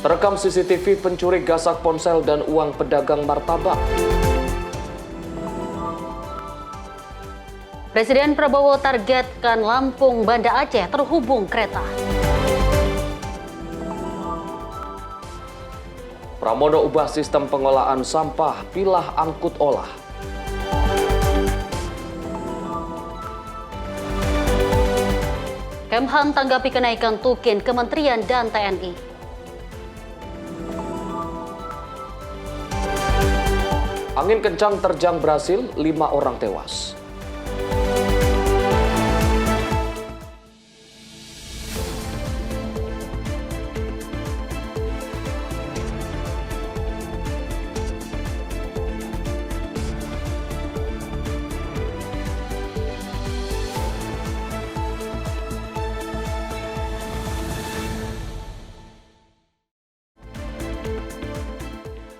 Terekam CCTV pencuri gasak ponsel dan uang pedagang martabak. Presiden Prabowo targetkan Lampung Banda Aceh terhubung kereta. Pramono ubah sistem pengolahan sampah, pilah angkut olah. Kemhan tanggapi kenaikan tukin Kementerian dan TNI. Angin kencang terjang Brasil, 5 orang tewas.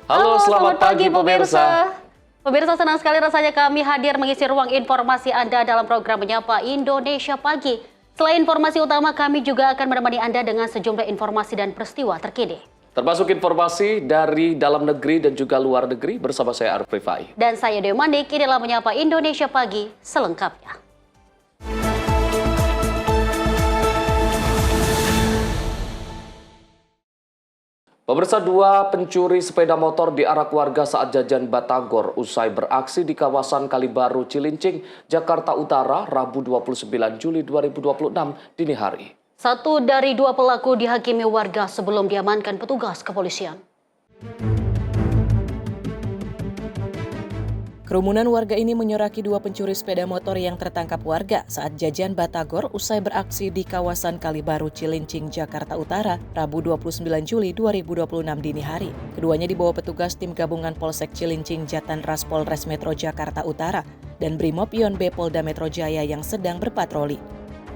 Halo, selamat pagi pemirsa. Pemirsa, senang sekali rasanya kami hadir mengisi ruang informasi Anda dalam program Menyapa Indonesia Pagi. Selain informasi utama, kami juga akan menemani Anda dengan sejumlah informasi dan peristiwa terkini. Termasuk informasi dari dalam negeri dan juga luar negeri bersama saya Arif Rifai. Dan saya Dewi Mandik, inilah Menyapa Indonesia Pagi selengkapnya. Pemirsa, 2 pencuri sepeda motor diarak warga saat jajan batagor usai beraksi di kawasan Kalibaru, Cilincing, Jakarta Utara, Rabu 29 Juli 2026 dini hari. 1 dari 2 pelaku dihakimi warga sebelum diamankan petugas kepolisian. Kerumunan warga ini menyoraki 2 pencuri sepeda motor yang tertangkap warga saat jajan batagor usai beraksi di kawasan Kalibaru, Cilincing, Jakarta Utara, Rabu 29 Juli 2026 dini hari. Keduanya dibawa petugas tim gabungan Polsek Cilincing, Jatan Ras Polres Metro Jakarta Utara, dan Brimob Yon B Polda Metro Jaya yang sedang berpatroli.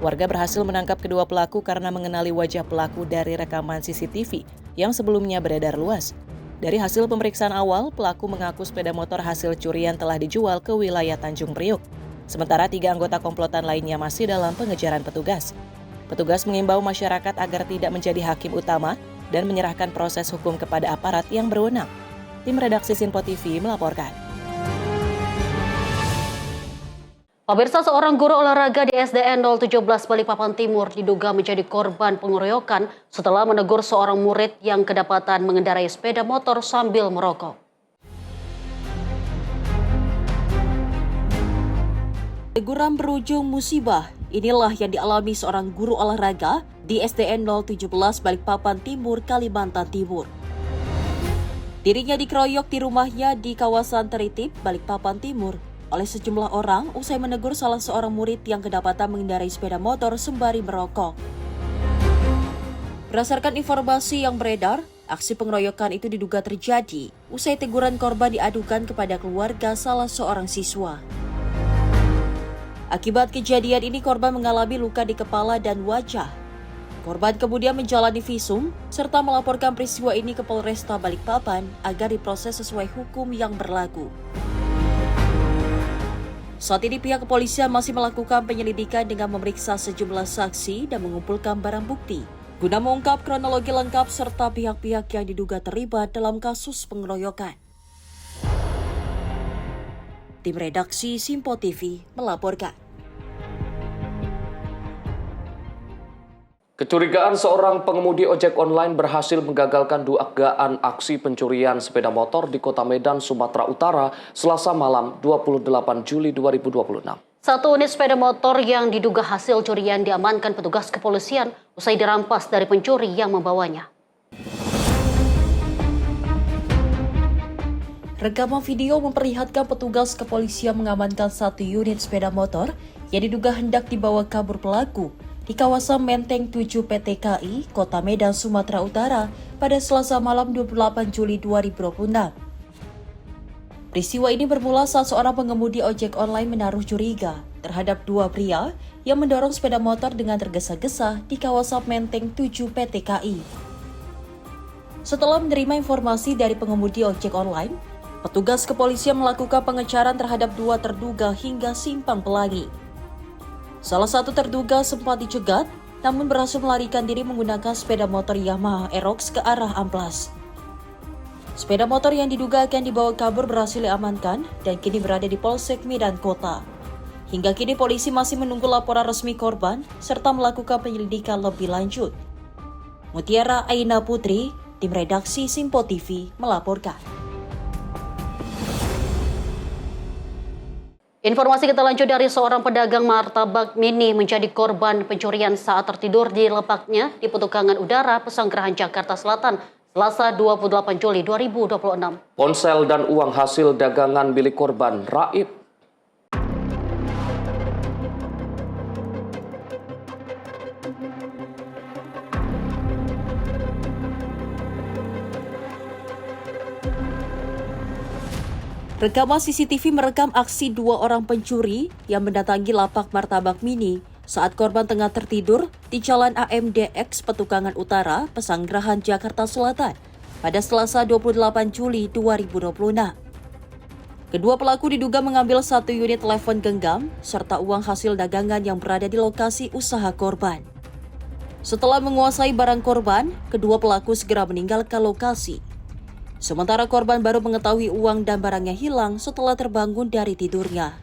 Warga berhasil menangkap kedua pelaku karena mengenali wajah pelaku dari rekaman CCTV yang sebelumnya beredar luas. Dari hasil pemeriksaan awal, pelaku mengaku sepeda motor hasil curian telah dijual ke wilayah Tanjung Priuk. Sementara 3 anggota komplotan lainnya masih dalam pengejaran petugas. Petugas mengimbau masyarakat agar tidak menjadi hakim utama dan menyerahkan proses hukum kepada aparat yang berwenang. Tim redaksi Sinpo TV melaporkan. Pemirsa, seorang guru olahraga di SDN 017 Balikpapan Timur diduga menjadi korban pengeroyokan setelah menegur seorang murid yang kedapatan mengendarai sepeda motor sambil merokok. Teguran berujung musibah, inilah yang dialami seorang guru olahraga di SDN 017 Balikpapan Timur, Kalimantan Timur. Dirinya dikeroyok di rumahnya di kawasan Teritip, Balikpapan Timur, oleh sejumlah orang usai menegur salah seorang murid yang kedapatan mengendarai sepeda motor sembari merokok. Berdasarkan informasi yang beredar, aksi pengeroyokan itu diduga terjadi usai teguran korban diadukan kepada keluarga salah seorang siswa. Akibat kejadian ini, korban mengalami luka di kepala dan wajah. Korban kemudian menjalani visum serta melaporkan peristiwa ini ke Polresta Balikpapan agar diproses sesuai hukum yang berlaku. Saat ini pihak kepolisian masih melakukan penyelidikan dengan memeriksa sejumlah saksi dan mengumpulkan barang bukti guna mengungkap kronologi lengkap serta pihak-pihak yang diduga terlibat dalam kasus pengeroyokan. Tim redaksi Sinpo TV melaporkan. Kecurigaan seorang pengemudi ojek online berhasil menggagalkan dugaan aksi pencurian sepeda motor di Kota Medan, Sumatera Utara, Selasa malam 28 Juli 2026. 1 unit sepeda motor yang diduga hasil curian diamankan petugas kepolisian usai dirampas dari pencuri yang membawanya. Rekaman video memperlihatkan petugas kepolisian mengamankan 1 unit sepeda motor yang diduga hendak dibawa kabur pelaku di kawasan Menteng 7 PT KAI, Kota Medan, Sumatera Utara pada Selasa malam 28 Juli 2026. Peristiwa ini bermula saat seorang pengemudi ojek online menaruh curiga terhadap 2 pria yang mendorong sepeda motor dengan tergesa-gesa di kawasan Menteng 7 PT KAI. Setelah menerima informasi dari pengemudi ojek online, petugas kepolisian melakukan pengejaran terhadap 2 terduga hingga Simpang Pelangi. Salah satu terduga sempat dicegat namun berhasil melarikan diri menggunakan sepeda motor Yamaha Aerox ke arah Amplas. Sepeda motor yang diduga akan dibawa kabur berhasil diamankan dan kini berada di Polsek Medan Kota. Hingga kini polisi masih menunggu laporan resmi korban serta melakukan penyelidikan lebih lanjut. Mutiara Aina Putri, tim redaksi Simpo TV melaporkan. Informasi kita lanjut dari seorang pedagang martabak mini menjadi korban pencurian saat tertidur di lepaknya di Petukangan Udara Pesanggerahan Jakarta Selatan Selasa 28 Juli 2026. Ponsel dan uang hasil dagangan milik korban raib. Rekaman CCTV merekam aksi dua orang pencuri yang mendatangi lapak martabak mini saat korban tengah tertidur di Jalan AMDX Petukangan Utara, Pesanggerahan, Jakarta Selatan pada Selasa 28 Juli 2026. Kedua pelaku diduga mengambil 1 unit telepon genggam serta uang hasil dagangan yang berada di lokasi usaha korban. Setelah menguasai barang korban, kedua pelaku segera meninggalkan lokasi. Sementara korban baru mengetahui uang dan barangnya hilang setelah terbangun dari tidurnya.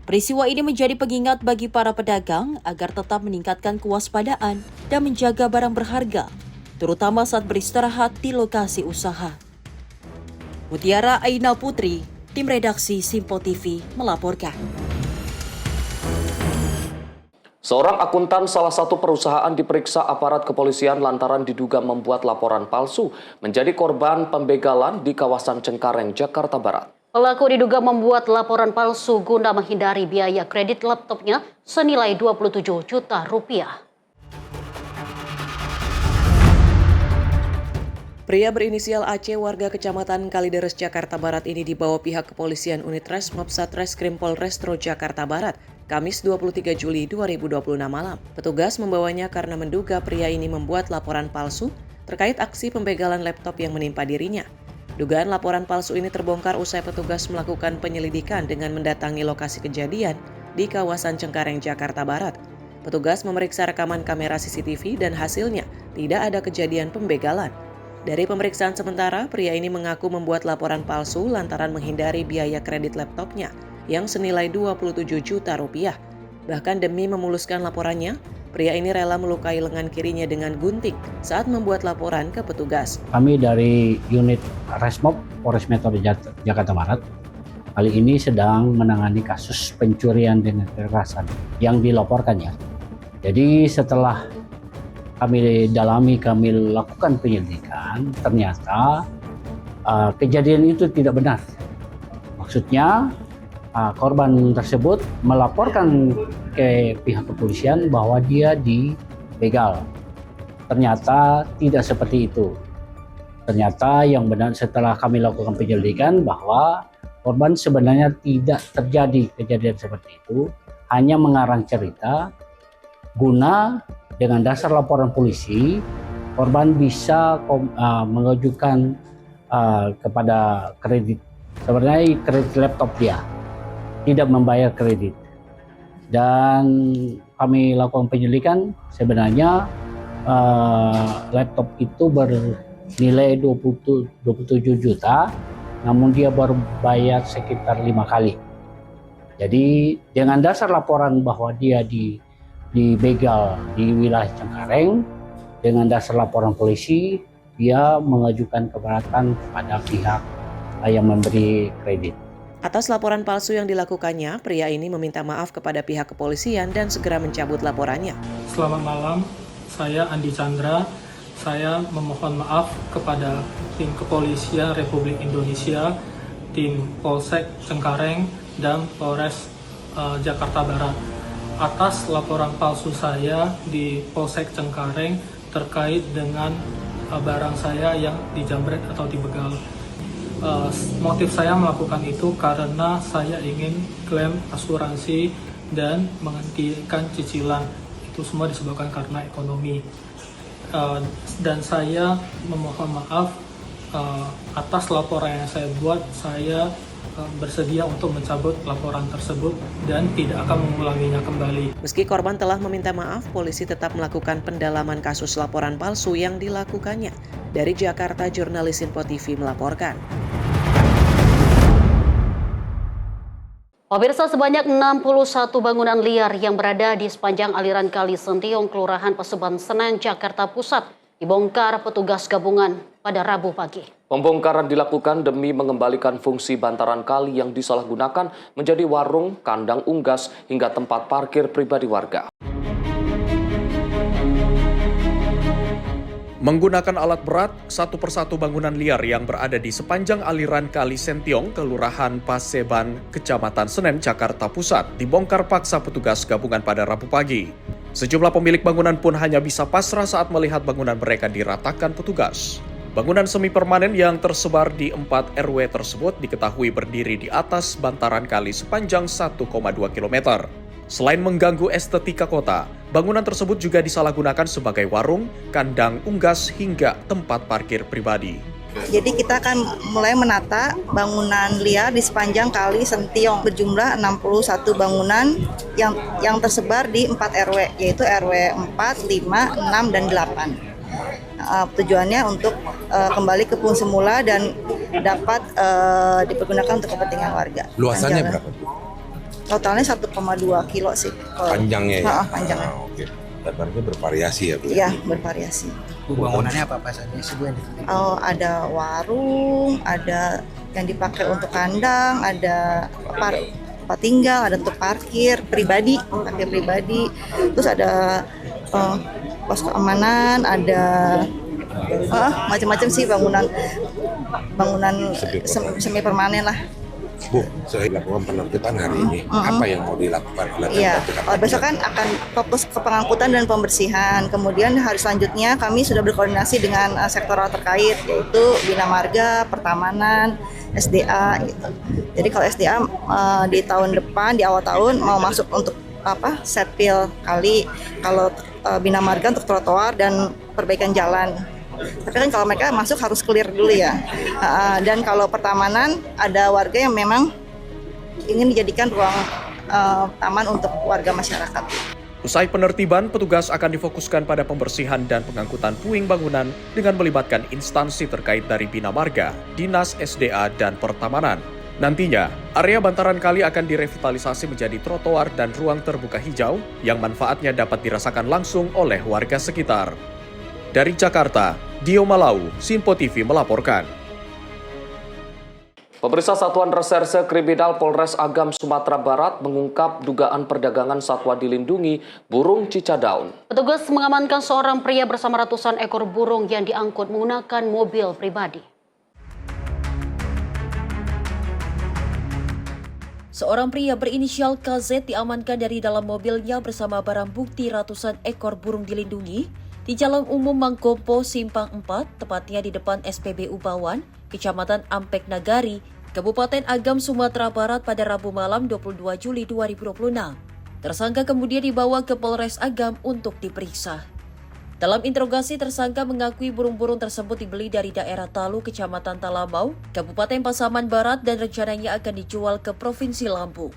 Peristiwa ini menjadi pengingat bagi para pedagang agar tetap meningkatkan kewaspadaan dan menjaga barang berharga, terutama saat beristirahat di lokasi usaha. Mutiara Aina Putri, tim redaksi Simpo TV melaporkan. Seorang akuntan salah satu perusahaan diperiksa aparat kepolisian lantaran diduga membuat laporan palsu menjadi korban pembegalan di kawasan Cengkareng, Jakarta Barat. Pelaku diduga membuat laporan palsu guna menghindari biaya kredit laptopnya senilai 27 juta rupiah. Pria berinisial AC warga Kecamatan Kalideres, Jakarta Barat ini dibawa pihak kepolisian unit Resmob Satreskrim Polrestro Jakarta Barat Kamis 23 Juli 2026 malam. Petugas membawanya karena menduga pria ini membuat laporan palsu terkait aksi pembegalan laptop yang menimpa dirinya. Dugaan laporan palsu ini terbongkar usai petugas melakukan penyelidikan dengan mendatangi lokasi kejadian di kawasan Cengkareng, Jakarta Barat. Petugas memeriksa rekaman kamera CCTV dan hasilnya tidak ada kejadian pembegalan. Dari pemeriksaan sementara, pria ini mengaku membuat laporan palsu lantaran menghindari biaya kredit laptopnya yang senilai 27 juta rupiah. Bahkan demi memuluskan laporannya, pria ini rela melukai lengan kirinya dengan gunting saat membuat laporan ke petugas. Kami dari unit Resmob Polres Metro Jakarta Barat kali ini sedang menangani kasus pencurian dengan kekerasan yang dilaporkannya. Jadi setelah kami dalami, kami lakukan penyelidikan, ternyata kejadian itu tidak benar. Maksudnya korban tersebut melaporkan ke pihak kepolisian bahwa dia dibegal. Ternyata tidak seperti itu. Ternyata yang benar setelah kami lakukan penyelidikan bahwa korban sebenarnya tidak terjadi kejadian seperti itu, hanya mengarang cerita guna dengan dasar laporan polisi korban bisa mengajukan kepada kredit, sebenarnya kredit laptop dia tidak membayar kredit. Dan kami lakukan penyelidikan, sebenarnya laptop itu bernilai 27 juta, namun dia baru bayar sekitar 5 kali. Jadi dengan dasar laporan bahwa dia dibegal di wilayah Cengkareng, dengan dasar laporan polisi, dia mengajukan keberatan kepada pihak yang memberi kredit. Atas laporan palsu yang dilakukannya, pria ini meminta maaf kepada pihak kepolisian dan segera mencabut laporannya. Selamat malam, saya Andi Chandra. Saya memohon maaf kepada tim kepolisian Republik Indonesia, tim Polsek Cengkareng, dan Polres Jakarta Barat atas laporan palsu saya di Polsek Cengkareng terkait dengan barang saya yang dijamret atau dibegal. Motif saya melakukan itu karena saya ingin klaim asuransi dan menghentikan cicilan. Itu semua disebabkan karena ekonomi. Dan saya memohon maaf atas laporan yang saya buat. Saya bersedia untuk mencabut laporan tersebut dan tidak akan mengulanginya kembali. Meski korban telah meminta maaf, polisi tetap melakukan pendalaman kasus laporan palsu yang dilakukannya. Dari Jakarta, jurnalis Info TV melaporkan. Pemirsa, sebanyak 61 bangunan liar yang berada di sepanjang aliran Kali Sentiong, Kelurahan Paseban Senen, Jakarta Pusat, dibongkar petugas gabungan pada Rabu pagi. Pembongkaran dilakukan demi mengembalikan fungsi bantaran kali yang disalahgunakan menjadi warung, kandang unggas, hingga tempat parkir pribadi warga. Menggunakan alat berat, satu persatu bangunan liar yang berada di sepanjang aliran Kali Sentiong, Kelurahan Paseban, Kecamatan Senen, Jakarta Pusat, dibongkar paksa petugas gabungan pada Rabu pagi. Sejumlah pemilik bangunan pun hanya bisa pasrah saat melihat bangunan mereka diratakan petugas. Bangunan semi permanen yang tersebar di 4 RW tersebut diketahui berdiri di atas bantaran kali sepanjang 1,2 km. Selain mengganggu estetika kota, bangunan tersebut juga disalahgunakan sebagai warung, kandang unggas, hingga tempat parkir pribadi. Jadi kita akan mulai menata bangunan liar di sepanjang Kali Sentiong berjumlah 61 bangunan yang tersebar di 4 RW, yaitu RW 4, 5, 6, dan 8. Tujuannya untuk kembali ke fungsi semula dan dapat dipergunakan untuk kepentingan warga. Luasannya berapa? Totalnya 1,2 kilo sih. Panjangnya ya? Panjangnya. Oke. Lebarnya bervariasi ya Bu? Iya, bervariasi. Bangunannya apa saja sih Bu? Ada warung, ada yang dipakai untuk kandang, ada tempat tinggal, ada untuk parkir pribadi, terus ada pos keamanan, ada macam-macam sih bangunan semi permanen lah. Bu, saya lakukan penertiban hari ini. Apa yang mau dilakukan? Iya, besok kan akan fokus ke pengangkutan dan pembersihan. Kemudian hari selanjutnya kami sudah berkoordinasi dengan sektoral terkait, yaitu Bina Marga, Pertamanan, SDA gitu. Jadi kalau SDA di tahun depan, di awal tahun mau masuk untuk setpil kali, kalau Bina Marga untuk trotoar dan perbaikan jalan. Tapi kan kalau mereka masuk harus clear dulu ya. Dan kalau Pertamanan ada warga yang memang ingin dijadikan ruang taman untuk warga masyarakat. Usai penertiban, petugas akan difokuskan pada pembersihan dan pengangkutan puing bangunan dengan melibatkan instansi terkait dari Bina Marga, Dinas SDA, dan Pertamanan. Nantinya, area bantaran kali akan direvitalisasi menjadi trotoar dan ruang terbuka hijau yang manfaatnya dapat dirasakan langsung oleh warga sekitar. Dari Jakarta, Dio Malau, Sinpo TV melaporkan. Pemirsa, Satuan Reserse Kriminal Polres Agam, Sumatera Barat mengungkap dugaan perdagangan satwa dilindungi burung cicadaun. Petugas mengamankan seorang pria bersama ratusan ekor burung yang diangkut menggunakan mobil pribadi. Seorang pria berinisial KZ diamankan dari dalam mobilnya bersama barang bukti ratusan ekor burung dilindungi di Jalan Umum Mangkompo, Simpang 4, tepatnya di depan SPBU Bawan, Kecamatan Ampek Nagari, Kabupaten Agam, Sumatera Barat pada Rabu malam 22 Juli 2026. Tersangka kemudian dibawa ke Polres Agam untuk diperiksa. Dalam interogasi, tersangka mengakui burung-burung tersebut dibeli dari daerah Talu, Kecamatan Talamau, Kabupaten Pasaman Barat, dan rencananya akan dijual ke Provinsi Lampung.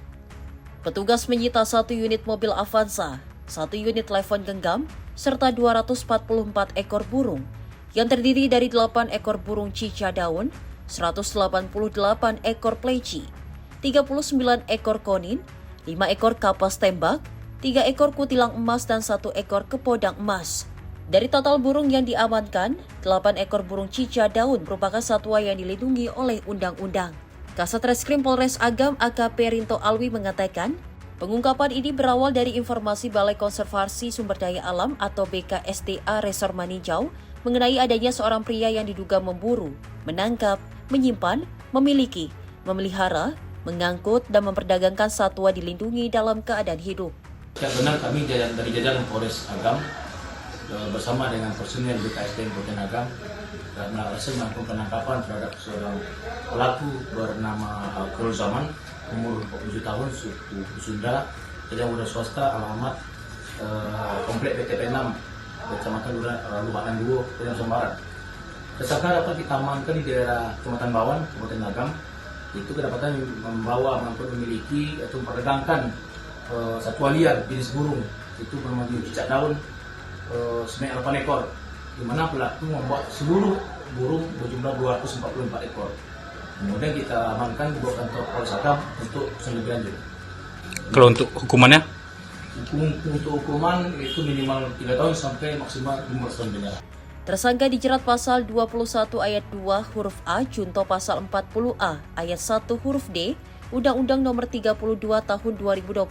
Petugas menyita 1 unit mobil Avanza, 1 unit telepon genggam, serta 244 ekor burung yang terdiri dari 8 ekor burung cicadaun, 188 ekor pleci, 39 ekor konin, 5 ekor kapas tembak, 3 ekor kutilang emas, dan 1 ekor kepodang emas. Dari total burung yang diamankan, 8 ekor burung cicadaun merupakan satwa yang dilindungi oleh undang-undang. Kasat Reskrim Polres Agam AKP Rinto Alwi mengatakan, pengungkapan ini berawal dari informasi Balai Konservasi Sumber Daya Alam atau BKSDA Resor Maninjau mengenai adanya seorang pria yang diduga memburu, menangkap, menyimpan, memiliki, memelihara, mengangkut, dan memperdagangkan satwa dilindungi dalam keadaan hidup. Ya benar, kami dari jajaran Polres Agam bersama dengan personel BKSDA Kabupaten Agam berhasil melakukan penangkapan terhadap seorang pelaku bernama Khairul Zaman, umur 47 tahun, suku Sunda, yang udah swasta, alamat komplek BTP 6, Kecamatan Lubanan Duo, Kecamatan Barat. Tersangka dapat kita amankan di daerah Kecamatan Bawan, Kabupaten Agam, itu kedapatan membawa maupun memiliki atau memperdagangkan satwa liar jenis burung. Itu bermaju cicak daun sebanyak 8 ekor, di mana pelaku membawa seluruh burung berjumlah 244 ekor. Kemudian kita amankan di bawah kantor Polres Agam untuk lebih lanjut. Kalau untuk hukumannya? Untuk hukuman itu minimal 3 tahun sampai maksimal 15 tahun penjara. Tersangka dijerat pasal 21 ayat 2 huruf A junto pasal 40A ayat 1 huruf D Undang-Undang Nomor 32 Tahun 2024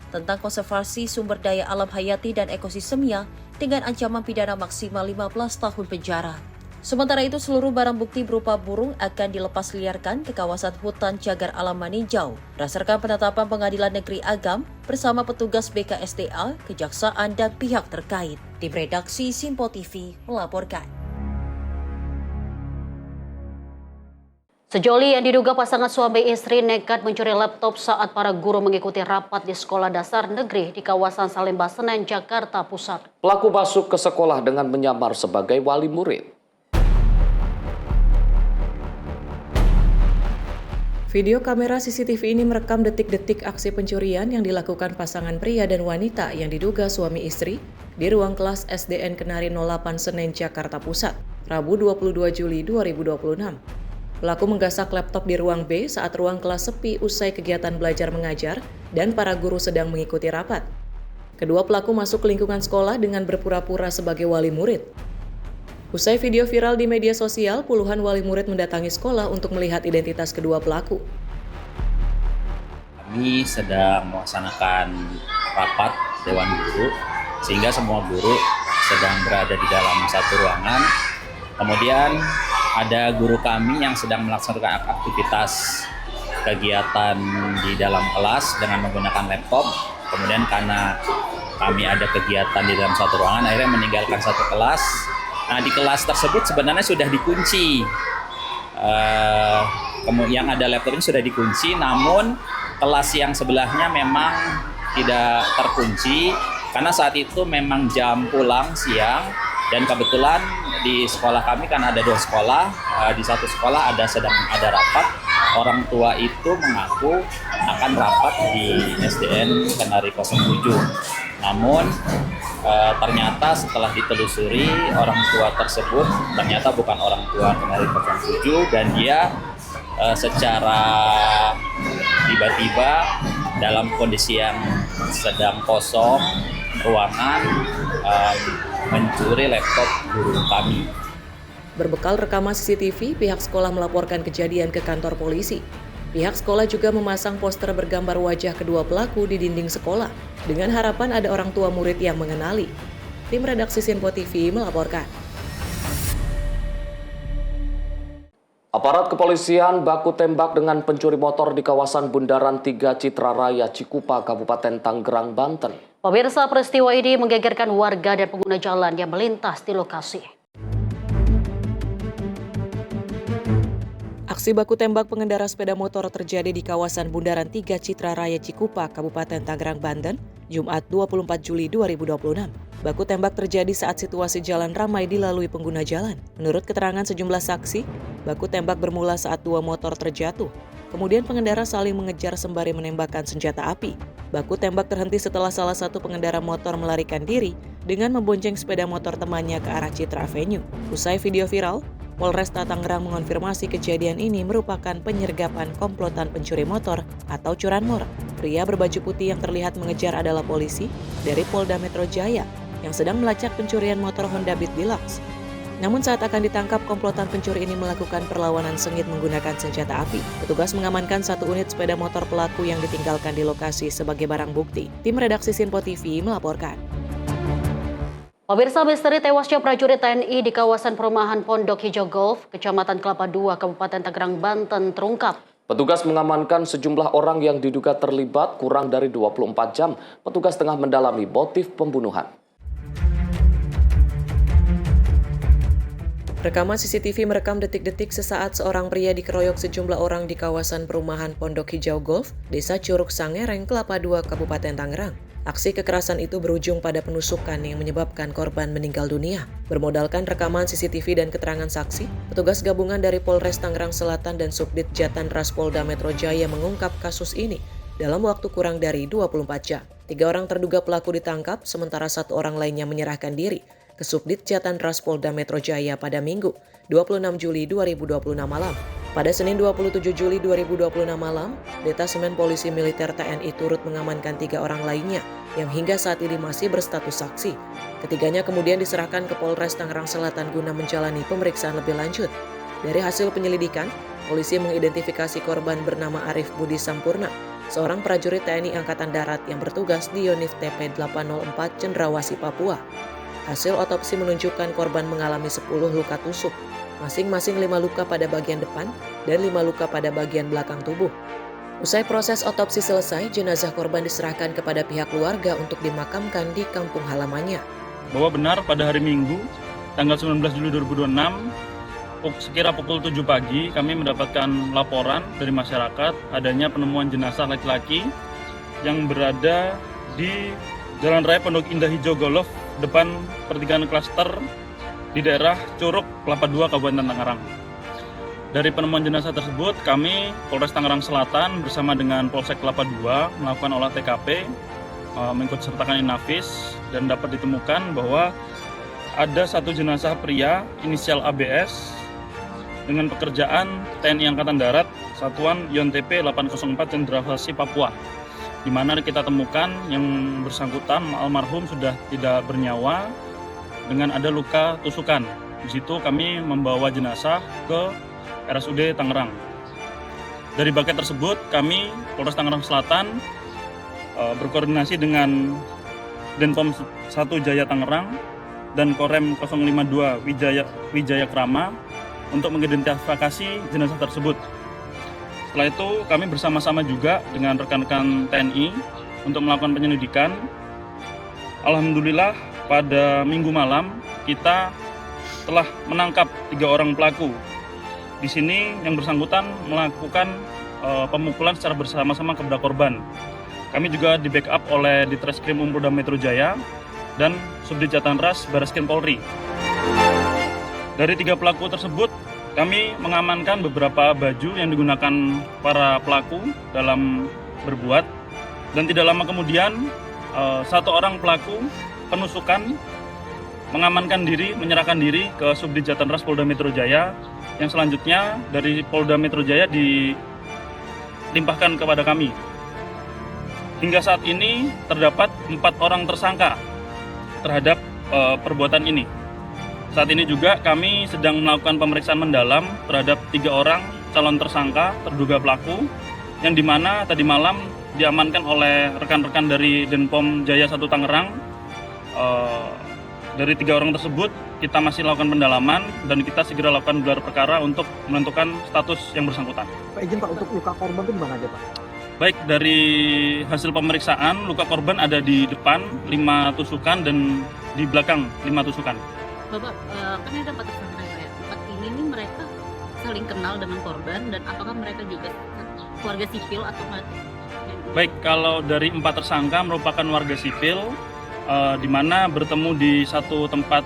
tentang konservasi sumber daya alam hayati dan ekosistemnya dengan ancaman pidana maksimal 15 tahun penjara. Sementara itu, seluruh barang bukti berupa burung akan dilepas liarkan ke kawasan hutan cagar alam Maninjau berdasarkan penetapan Pengadilan Negeri Agam bersama petugas BKSDA, Kejaksaan, dan pihak terkait. Tim redaksi Simpo TV melaporkan. Sejoli yang diduga pasangan suami istri nekat mencuri laptop saat para guru mengikuti rapat di sekolah dasar negeri di kawasan Salemba Senen, Jakarta Pusat. Pelaku masuk ke sekolah dengan menyamar sebagai wali murid. Video kamera CCTV ini merekam detik-detik aksi pencurian yang dilakukan pasangan pria dan wanita yang diduga suami istri di ruang kelas SDN Kenari 08 Senen, Jakarta Pusat, Rabu 22 Juli 2026. Pelaku menggasak laptop di ruang B saat ruang kelas sepi usai kegiatan belajar mengajar dan para guru sedang mengikuti rapat. Kedua pelaku masuk ke lingkungan sekolah dengan berpura-pura sebagai wali murid. Usai video viral di media sosial, puluhan wali murid mendatangi sekolah untuk melihat identitas kedua pelaku. Kami sedang melaksanakan rapat Dewan Guru, sehingga semua guru sedang berada di dalam satu ruangan. Kemudian ada guru kami yang sedang melaksanakan aktivitas kegiatan di dalam kelas dengan menggunakan laptop. Kemudian karena kami ada kegiatan di dalam satu ruangan, akhirnya meninggalkan satu kelas. Nah, di kelas tersebut sebenarnya sudah dikunci. Yang ada laptop ini sudah dikunci, namun kelas yang sebelahnya memang tidak terkunci karena saat itu memang jam pulang siang dan kebetulan di sekolah kami kan ada 2 sekolah. Di satu sekolah sedang ada rapat. Orang tua itu mengaku akan rapat di SDN Kenari 07. Namun ternyata setelah ditelusuri orang tua tersebut ternyata bukan orang tua Kenari 07 dan dia secara tiba-tiba dalam kondisi yang sedang kosong ruangan mencuri laptop guru kami. Berbekal rekaman CCTV, pihak sekolah melaporkan kejadian ke kantor polisi. Pihak sekolah juga memasang poster bergambar wajah kedua pelaku di dinding sekolah dengan harapan ada orang tua murid yang mengenali. Tim redaksi Simpo TV melaporkan. Aparat kepolisian baku tembak dengan pencuri motor di kawasan Bundaran 3 Citra Raya Cikupa, Kabupaten Tangerang, Banten. Pemirsa, peristiwa ini menggegerkan warga dan pengguna jalan yang melintas di lokasi. Aksi baku tembak pengendara sepeda motor terjadi di kawasan Bundaran 3 Citra Raya Cikupa, Kabupaten Tangerang, Banten, Jumat 24 Juli 2026. Baku tembak terjadi saat situasi jalan ramai dilalui pengguna jalan. Menurut keterangan sejumlah saksi, baku tembak bermula saat 2 motor terjatuh. Kemudian pengendara saling mengejar sembari menembakkan senjata api. Baku tembak terhenti setelah salah satu pengendara motor melarikan diri dengan membonceng sepeda motor temannya ke arah Citra Avenue. Usai video viral, Polresta Tangerang mengonfirmasi kejadian ini merupakan penyergapan komplotan pencuri motor atau curanmor. Pria berbaju putih yang terlihat mengejar adalah polisi dari Polda Metro Jaya yang sedang melacak pencurian motor Honda Beat Deluxe. Namun saat akan ditangkap, komplotan pencuri ini melakukan perlawanan sengit menggunakan senjata api. Petugas mengamankan 1 unit sepeda motor pelaku yang ditinggalkan di lokasi sebagai barang bukti. Tim redaksi Simpo TV melaporkan. Pemirsa, misteri tewasnya prajurit TNI di kawasan perumahan Pondok Hijau Golf, Kecamatan Kelapa II, Kabupaten Tangerang, Banten terungkap. Petugas mengamankan sejumlah orang yang diduga terlibat kurang dari 24 jam. Petugas tengah mendalami motif pembunuhan. Rekaman CCTV merekam detik-detik sesaat seorang pria dikeroyok sejumlah orang di kawasan perumahan Pondok Hijau Golf, Desa Curug Sangereng, Kelapa II, Kabupaten Tangerang. Aksi kekerasan itu berujung pada penusukan yang menyebabkan korban meninggal dunia. Bermodalkan rekaman CCTV dan keterangan saksi, petugas gabungan dari Polres Tangerang Selatan dan Subdit Jatanras Polda Metro Jaya mengungkap kasus ini dalam waktu kurang dari 24 jam. 3 orang terduga pelaku ditangkap, sementara 1 orang lainnya menyerahkan diri ke Subdit Jatanras Polda Metro Jaya pada Minggu, 26 Juli 2026 malam. Pada Senin 27 Juli 2026 malam, Detasemen Polisi Militer TNI turut mengamankan 3 orang lainnya yang hingga saat ini masih berstatus saksi. Ketiganya kemudian diserahkan ke Polres Tangerang Selatan guna menjalani pemeriksaan lebih lanjut. Dari hasil penyelidikan, polisi mengidentifikasi korban bernama Arif Budi Sampurna, seorang prajurit TNI Angkatan Darat yang bertugas di Yonif TP 804 Cendrawasih, Papua. Hasil otopsi menunjukkan korban mengalami 10 luka tusuk, masing-masing 5 luka pada bagian depan dan 5 luka pada bagian belakang tubuh. Usai proses otopsi selesai, jenazah korban diserahkan kepada pihak keluarga untuk dimakamkan di kampung halamannya. Bahwa benar pada hari Minggu, tanggal 19 Juli 2026, sekira pukul 7 pagi, kami mendapatkan laporan dari masyarakat adanya penemuan jenazah laki-laki yang berada di Jalan Raya Pondok Indah Hijau Golf, depan pertigaan klaster di daerah Curug, Kelapa II, Kabupaten Tangerang. Dari penemuan jenazah tersebut, kami Polres Tangerang Selatan bersama dengan Polsek Kelapa II melakukan olah TKP, mengikut sertakan Inafis, dan dapat ditemukan bahwa ada 1 jenazah pria inisial ABS dengan pekerjaan TNI Angkatan Darat, Satuan YonTP 804 Cendrawasih, Papua, di mana kita temukan yang bersangkutan almarhum sudah tidak bernyawa dengan ada luka tusukan. Di situ kami membawa jenazah ke RSUD Tangerang. Dari bucket tersebut, kami Polres Tangerang Selatan berkoordinasi dengan Denpom 1 Jaya Tangerang dan Korem 052 Wijaya Krama untuk mengidentifikasi jenazah tersebut. Setelah itu, kami bersama-sama juga dengan rekan-rekan TNI untuk melakukan penyelidikan. Alhamdulillah, pada Minggu malam kita telah menangkap 3 orang pelaku. Di sini yang bersangkutan melakukan pemukulan secara bersama-sama kepada korban. Kami juga di backup oleh Ditreskrim Polda Metro Jaya dan Subdit Jatanras Bareskrim Polri. Dari 3 pelaku tersebut, kami mengamankan beberapa baju yang digunakan para pelaku dalam berbuat, dan tidak lama kemudian 1 orang pelaku penusukan mengamankan diri, menyerahkan diri ke Subdit Jatanras Polda Metro Jaya, yang selanjutnya dari Polda Metro Jaya dilimpahkan kepada kami. Hingga saat ini terdapat 4 orang tersangka terhadap perbuatan ini. Saat ini juga kami sedang melakukan pemeriksaan mendalam terhadap 3 orang calon tersangka terduga pelaku, yang dimana tadi malam diamankan oleh rekan-rekan dari Denpom Jaya 1 Tangerang. Dari 3 orang tersebut kita masih lakukan pendalaman dan kita segera lakukan gelar perkara untuk menentukan status yang bersangkutan. Pak, izin Pak, untuk luka korban itu di mana aja Pak? Baik, dari hasil pemeriksaan luka korban ada di depan 5 tusukan dan di belakang 5 tusukan. Bapak, kan ada 4 tersangka ya. 4 ini nih mereka saling kenal dengan korban, dan apakah mereka juga warga sipil atau mati? Baik, kalau dari 4 tersangka merupakan warga sipil, di mana bertemu di satu tempat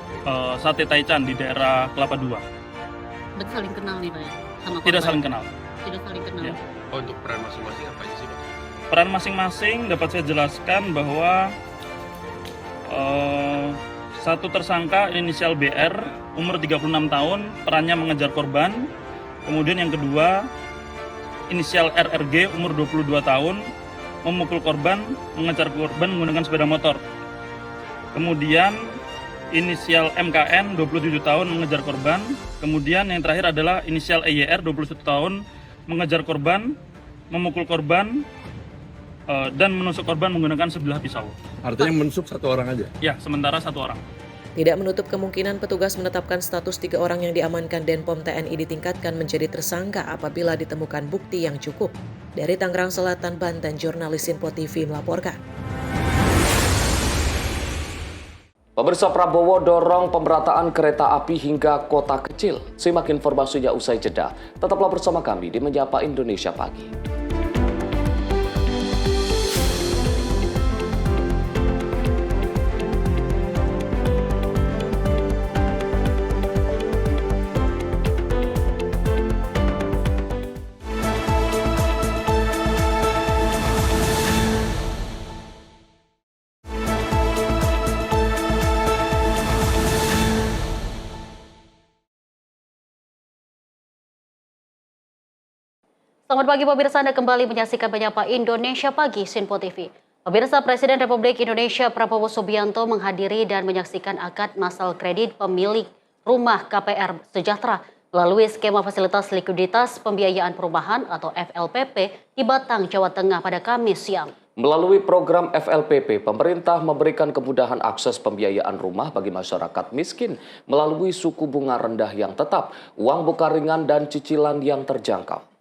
sate taichan di daerah Kelapa II. Berarti saling kenal nih Pak ya? Sama korban? Tidak saling kenal. Tidak saling kenal. Ya. Oh, untuk peran masing-masing apa aja sih Pak? Peran masing-masing dapat saya jelaskan bahwa 1 tersangka inisial BR, umur 36 tahun, perannya mengejar korban. Kemudian yang kedua, inisial RRG, umur 22 tahun, memukul korban, mengejar korban menggunakan sepeda motor. Kemudian inisial MKN 27 tahun mengejar korban. Kemudian yang terakhir adalah inisial EYR 21 tahun mengejar korban, memukul korban, dan menusuk korban menggunakan sebilah pisau. Artinya menusuk 1 orang aja? Ya, sementara 1 orang. Tidak menutup kemungkinan petugas menetapkan status 3 orang yang diamankan Denpom TNI ditingkatkan menjadi tersangka apabila ditemukan bukti yang cukup. Dari Tangerang Selatan, Banten, jurnalis Info TV melaporkan. Pemirsa, Prabowo dorong pemerataan kereta api hingga kota kecil. Simak informasinya usai jeda. Tetaplah bersama kami di Menyapa Indonesia Pagi. Selamat pagi pemirsa, Anda kembali menyaksikan Menyapa Indonesia Pagi Sinpo TV. Pemirsa, Presiden Republik Indonesia Prabowo Subianto menghadiri dan menyaksikan akad massal kredit pemilik rumah KPR Sejahtera melalui skema fasilitas likuiditas pembiayaan perumahan atau FLPP di Batang, Jawa Tengah pada Kamis siang. Melalui program FLPP, pemerintah memberikan kemudahan akses pembiayaan rumah bagi masyarakat miskin melalui suku bunga rendah yang tetap, uang buka ringan dan cicilan yang terjangkau.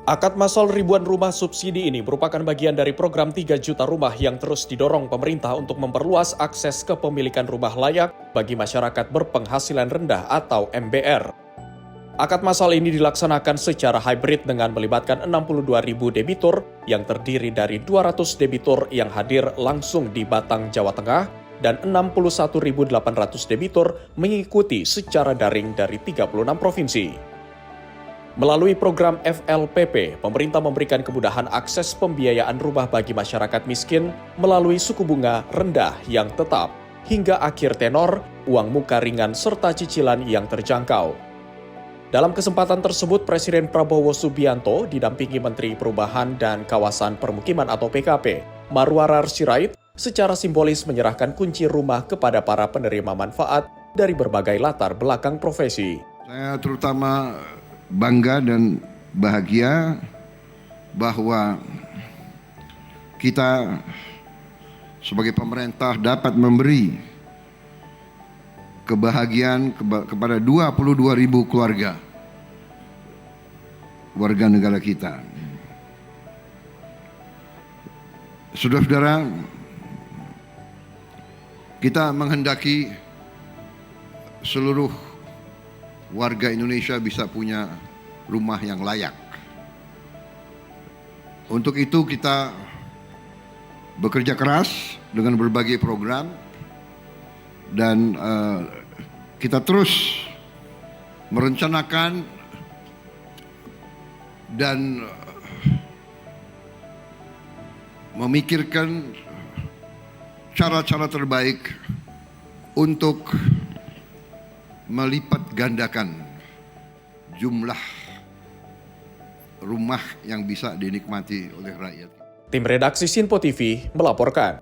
Akad massal ribuan rumah subsidi ini merupakan bagian dari program 3 juta rumah yang terus didorong pemerintah untuk memperluas akses kepemilikan rumah layak bagi masyarakat berpenghasilan rendah atau MBR. Akad massal ini dilaksanakan secara hybrid dengan melibatkan 62.000 debitur yang terdiri dari 200 debitur yang hadir langsung di Batang, Jawa Tengah dan 61.800 debitur mengikuti secara daring dari 36 provinsi. Melalui program FLPP, pemerintah memberikan kemudahan akses pembiayaan rumah bagi masyarakat miskin melalui suku bunga rendah yang tetap, hingga akhir tenor, uang muka ringan serta cicilan yang terjangkau. Dalam kesempatan tersebut, Presiden Prabowo Subianto didampingi Menteri Perubahan dan Kawasan Permukiman atau PKP, Marwarar Sirait, secara simbolis menyerahkan kunci rumah kepada para penerima manfaat dari berbagai latar belakang profesi. Saya terutama bangga dan bahagia bahwa kita sebagai pemerintah dapat memberi kebahagiaan kepada 22.000 keluarga warga negara kita. Saudara-saudara, kita menghendaki seluruh warga Indonesia bisa punya rumah yang layak. Untuk itu kita bekerja keras dengan berbagai program dan kita terus merencanakan dan memikirkan cara-cara terbaik untuk melipat gandakan jumlah rumah yang bisa dinikmati oleh rakyat. Tim redaksi Sinpo TV melaporkan.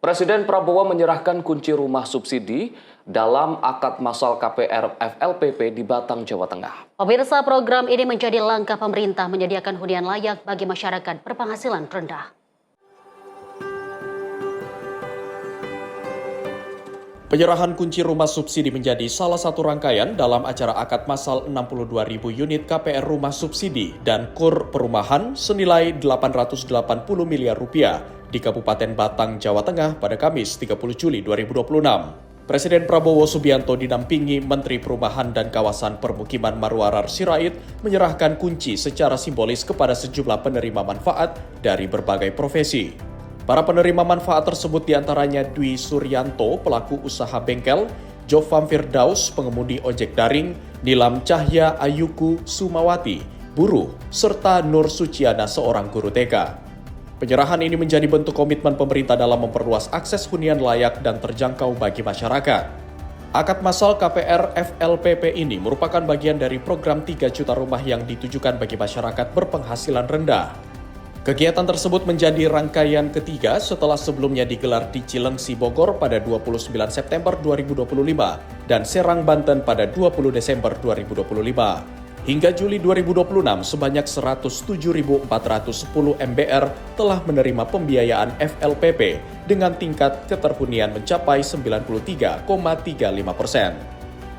Presiden Prabowo menyerahkan kunci rumah subsidi dalam akad massal KPR FLPP di Batang, Jawa Tengah. Pemirsa, program ini menjadi langkah pemerintah menyediakan hunian layak bagi masyarakat berpenghasilan rendah. Penyerahan kunci rumah subsidi menjadi salah satu rangkaian dalam acara akad massal 62.000 unit KPR rumah subsidi dan KUR perumahan senilai 880 miliar rupiah di Kabupaten Batang, Jawa Tengah pada Kamis 30 Juli 2026. Presiden Prabowo Subianto didampingi Menteri Perubahan dan Kawasan Permukiman Marwarar Sirait menyerahkan kunci secara simbolis kepada sejumlah penerima manfaat dari berbagai profesi. Para penerima manfaat tersebut diantaranya Dwi Suryanto, pelaku usaha bengkel, Jofam Firdaus, pengemudi ojek daring, Nilam Cahya Ayuku Sumawati, buruh, serta Nur Suciana, seorang guru TK. Penyerahan ini menjadi bentuk komitmen pemerintah dalam memperluas akses hunian layak dan terjangkau bagi masyarakat. Akad massal KPR FLPP ini merupakan bagian dari program 3 juta rumah yang ditujukan bagi masyarakat berpenghasilan rendah. Kegiatan tersebut menjadi rangkaian ketiga setelah sebelumnya digelar di Cilengsi, Bogor pada 29 September 2025 dan Serang, Banten pada 20 Desember 2025. Hingga Juli 2026, sebanyak 107.410 MBR telah menerima pembiayaan FLPP dengan tingkat keterhunian mencapai 93,35%.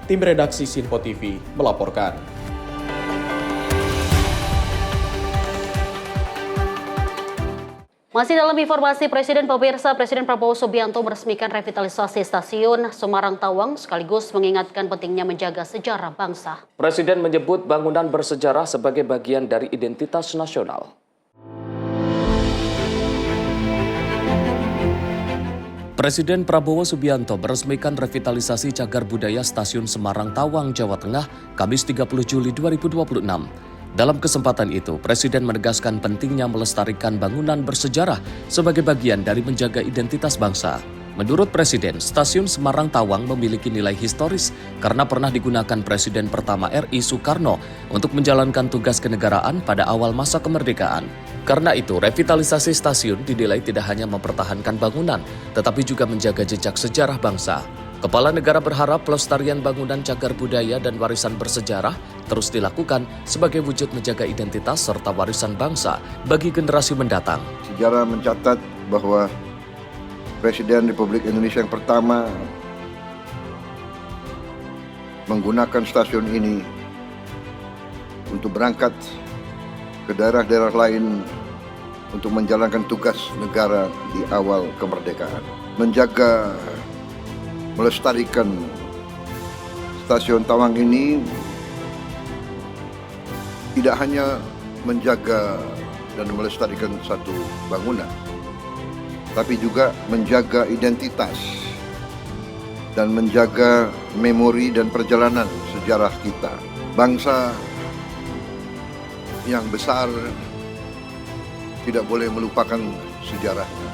Tim redaksi Sinpo TV melaporkan. Masih dalam informasi Presiden Prabowo Subianto meresmikan revitalisasi stasiun Semarang Tawang sekaligus mengingatkan pentingnya menjaga sejarah bangsa. Presiden menyebut bangunan bersejarah sebagai bagian dari identitas nasional. Presiden Prabowo Subianto meresmikan revitalisasi cagar budaya Stasiun Semarang Tawang, Jawa Tengah, Kamis 30 Juli 2026. Dalam kesempatan itu, Presiden menegaskan pentingnya melestarikan bangunan bersejarah sebagai bagian dari menjaga identitas bangsa. Menurut Presiden, stasiun Semarang Tawang memiliki nilai historis karena pernah digunakan Presiden pertama RI Soekarno untuk menjalankan tugas kenegaraan pada awal masa kemerdekaan. Karena itu, revitalisasi stasiun dinilai tidak hanya mempertahankan bangunan, tetapi juga menjaga jejak sejarah bangsa. Kepala negara berharap pelestarian bangunan cagar budaya dan warisan bersejarah terus dilakukan sebagai wujud menjaga identitas serta warisan bangsa bagi generasi mendatang. Sejarah mencatat bahwa Presiden Republik Indonesia yang pertama menggunakan stasiun ini untuk berangkat ke daerah-daerah lain untuk menjalankan tugas negara di awal kemerdekaan. Menjaga, melestarikan stasiun Tawang ini tidak hanya menjaga dan melestarikan satu bangunan, tapi juga menjaga identitas dan menjaga memori dan perjalanan sejarah kita. Bangsa yang besar tidak boleh melupakan sejarahnya.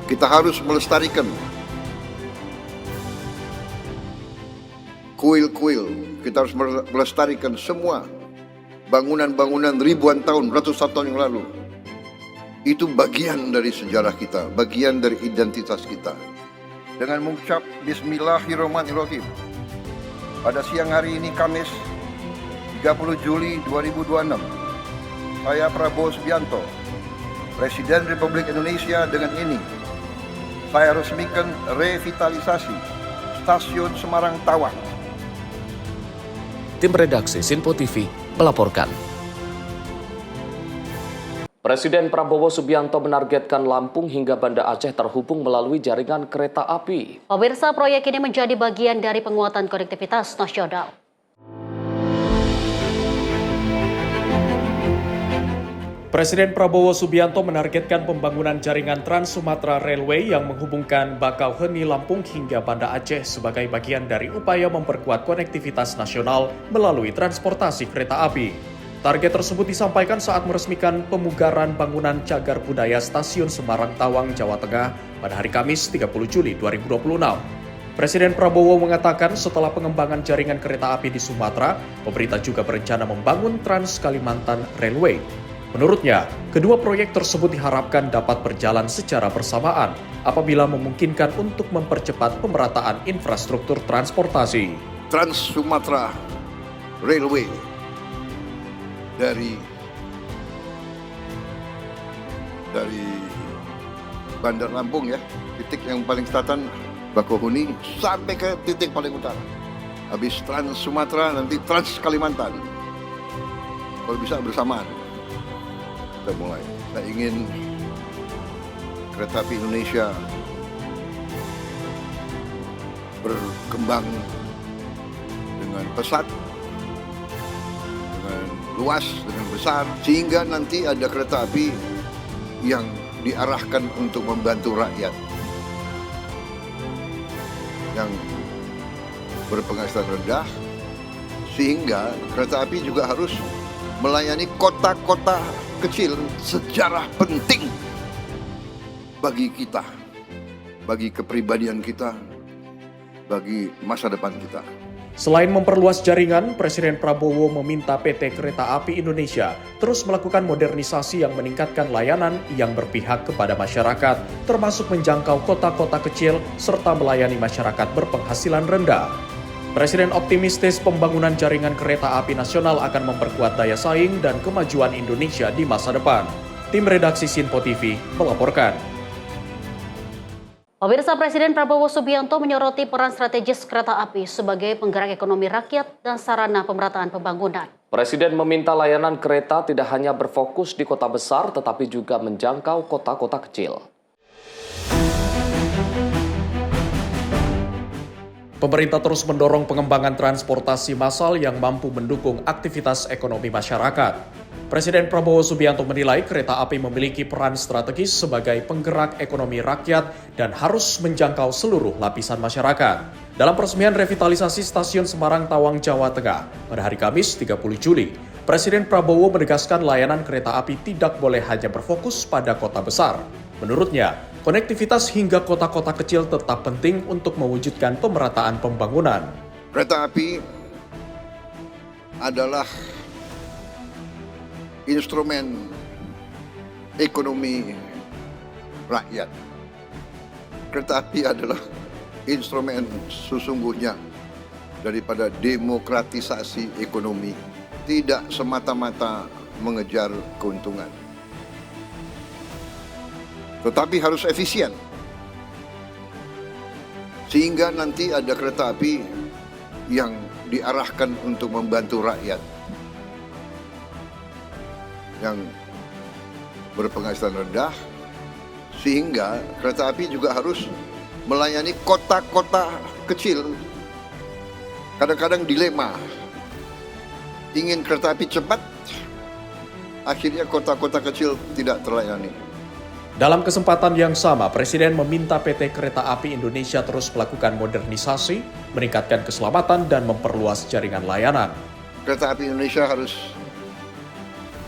Kita harus melestarikan kuil-kuil, kita harus melestarikan semua bangunan-bangunan ribuan tahun, ratusan tahun yang lalu. Itu bagian dari sejarah kita, bagian dari identitas kita. Dengan mengucap Bismillahirrahmanirrahim, pada siang hari ini Kamis 30 Juli 2026, saya Prabowo Subianto, Presiden Republik Indonesia, dengan ini saya resmikan revitalisasi Stasiun Semarang Tawang. Tim redaksi Sinpo TV melaporkan. Presiden Prabowo Subianto menargetkan Lampung hingga Banda Aceh terhubung melalui jaringan kereta api. Pemirsa, proyek ini menjadi bagian dari penguatan konektivitas nasional. Presiden Prabowo Subianto menargetkan pembangunan jaringan Trans Sumatera Railway yang menghubungkan Bakauheni, Lampung hingga Banda Aceh sebagai bagian dari upaya memperkuat konektivitas nasional melalui transportasi kereta api. Target tersebut disampaikan saat meresmikan pemugaran bangunan cagar budaya Stasiun Semarang Tawang, Jawa Tengah pada hari Kamis 30 Juli 2026. Presiden Prabowo mengatakan setelah pengembangan jaringan kereta api di Sumatera, pemerintah juga berencana membangun Trans Kalimantan Railway. Menurutnya, kedua proyek tersebut diharapkan dapat berjalan secara bersamaan apabila memungkinkan untuk mempercepat pemerataan infrastruktur transportasi. Trans Sumatera Railway dari Bandar Lampung ya, titik yang paling selatan Bakauheni sampai ke titik paling utara. Habis Trans Sumatera nanti Trans Kalimantan. Kalau bisa bersamaan. Kita mulai. Kita ingin kereta api Indonesia berkembang dengan pesat, dengan luas, dengan besar, sehingga nanti ada kereta api yang diarahkan untuk membantu rakyat yang berpenghasilan rendah, sehingga kereta api juga harus melayani kota-kota kecil. Sejarah penting bagi kita, bagi kepribadian kita, bagi masa depan kita. Selain memperluas jaringan, Presiden Prabowo meminta PT Kereta Api Indonesia terus melakukan modernisasi yang meningkatkan layanan yang berpihak kepada masyarakat, termasuk menjangkau kota-kota kecil serta melayani masyarakat berpenghasilan rendah. Presiden optimistis pembangunan jaringan kereta api nasional akan memperkuat daya saing dan kemajuan Indonesia di masa depan. Tim redaksi Sinpo TV melaporkan. Pemirsa, Presiden Prabowo Subianto menyoroti peran strategis kereta api sebagai penggerak ekonomi rakyat dan sarana pemerataan pembangunan. Presiden meminta layanan kereta tidak hanya berfokus di kota besar, tetapi juga menjangkau kota-kota kecil. Pemerintah terus mendorong pengembangan transportasi massal yang mampu mendukung aktivitas ekonomi masyarakat. Presiden Prabowo Subianto menilai kereta api memiliki peran strategis sebagai penggerak ekonomi rakyat dan harus menjangkau seluruh lapisan masyarakat. Dalam peresmian revitalisasi Stasiun Semarang Tawang, Jawa Tengah pada hari Kamis 30 Juli, Presiden Prabowo menegaskan layanan kereta api tidak boleh hanya berfokus pada kota besar. Menurutnya, Konektivitas hingga kota-kota kecil tetap penting untuk mewujudkan pemerataan pembangunan. Kereta api adalah instrumen ekonomi rakyat. Kereta api adalah instrumen sesungguhnya daripada demokratisasi ekonomi, tidak semata-mata mengejar keuntungan. Tetapi harus efisien, sehingga nanti ada kereta api yang diarahkan untuk membantu rakyat yang berpenghasilan rendah, sehingga kereta api juga harus melayani kota-kota kecil. Kadang-kadang dilema, ingin kereta api cepat, akhirnya kota-kota kecil tidak terlayani. Dalam kesempatan yang sama, Presiden meminta PT Kereta Api Indonesia terus melakukan modernisasi, meningkatkan keselamatan, dan memperluas jaringan layanan. Kereta api Indonesia harus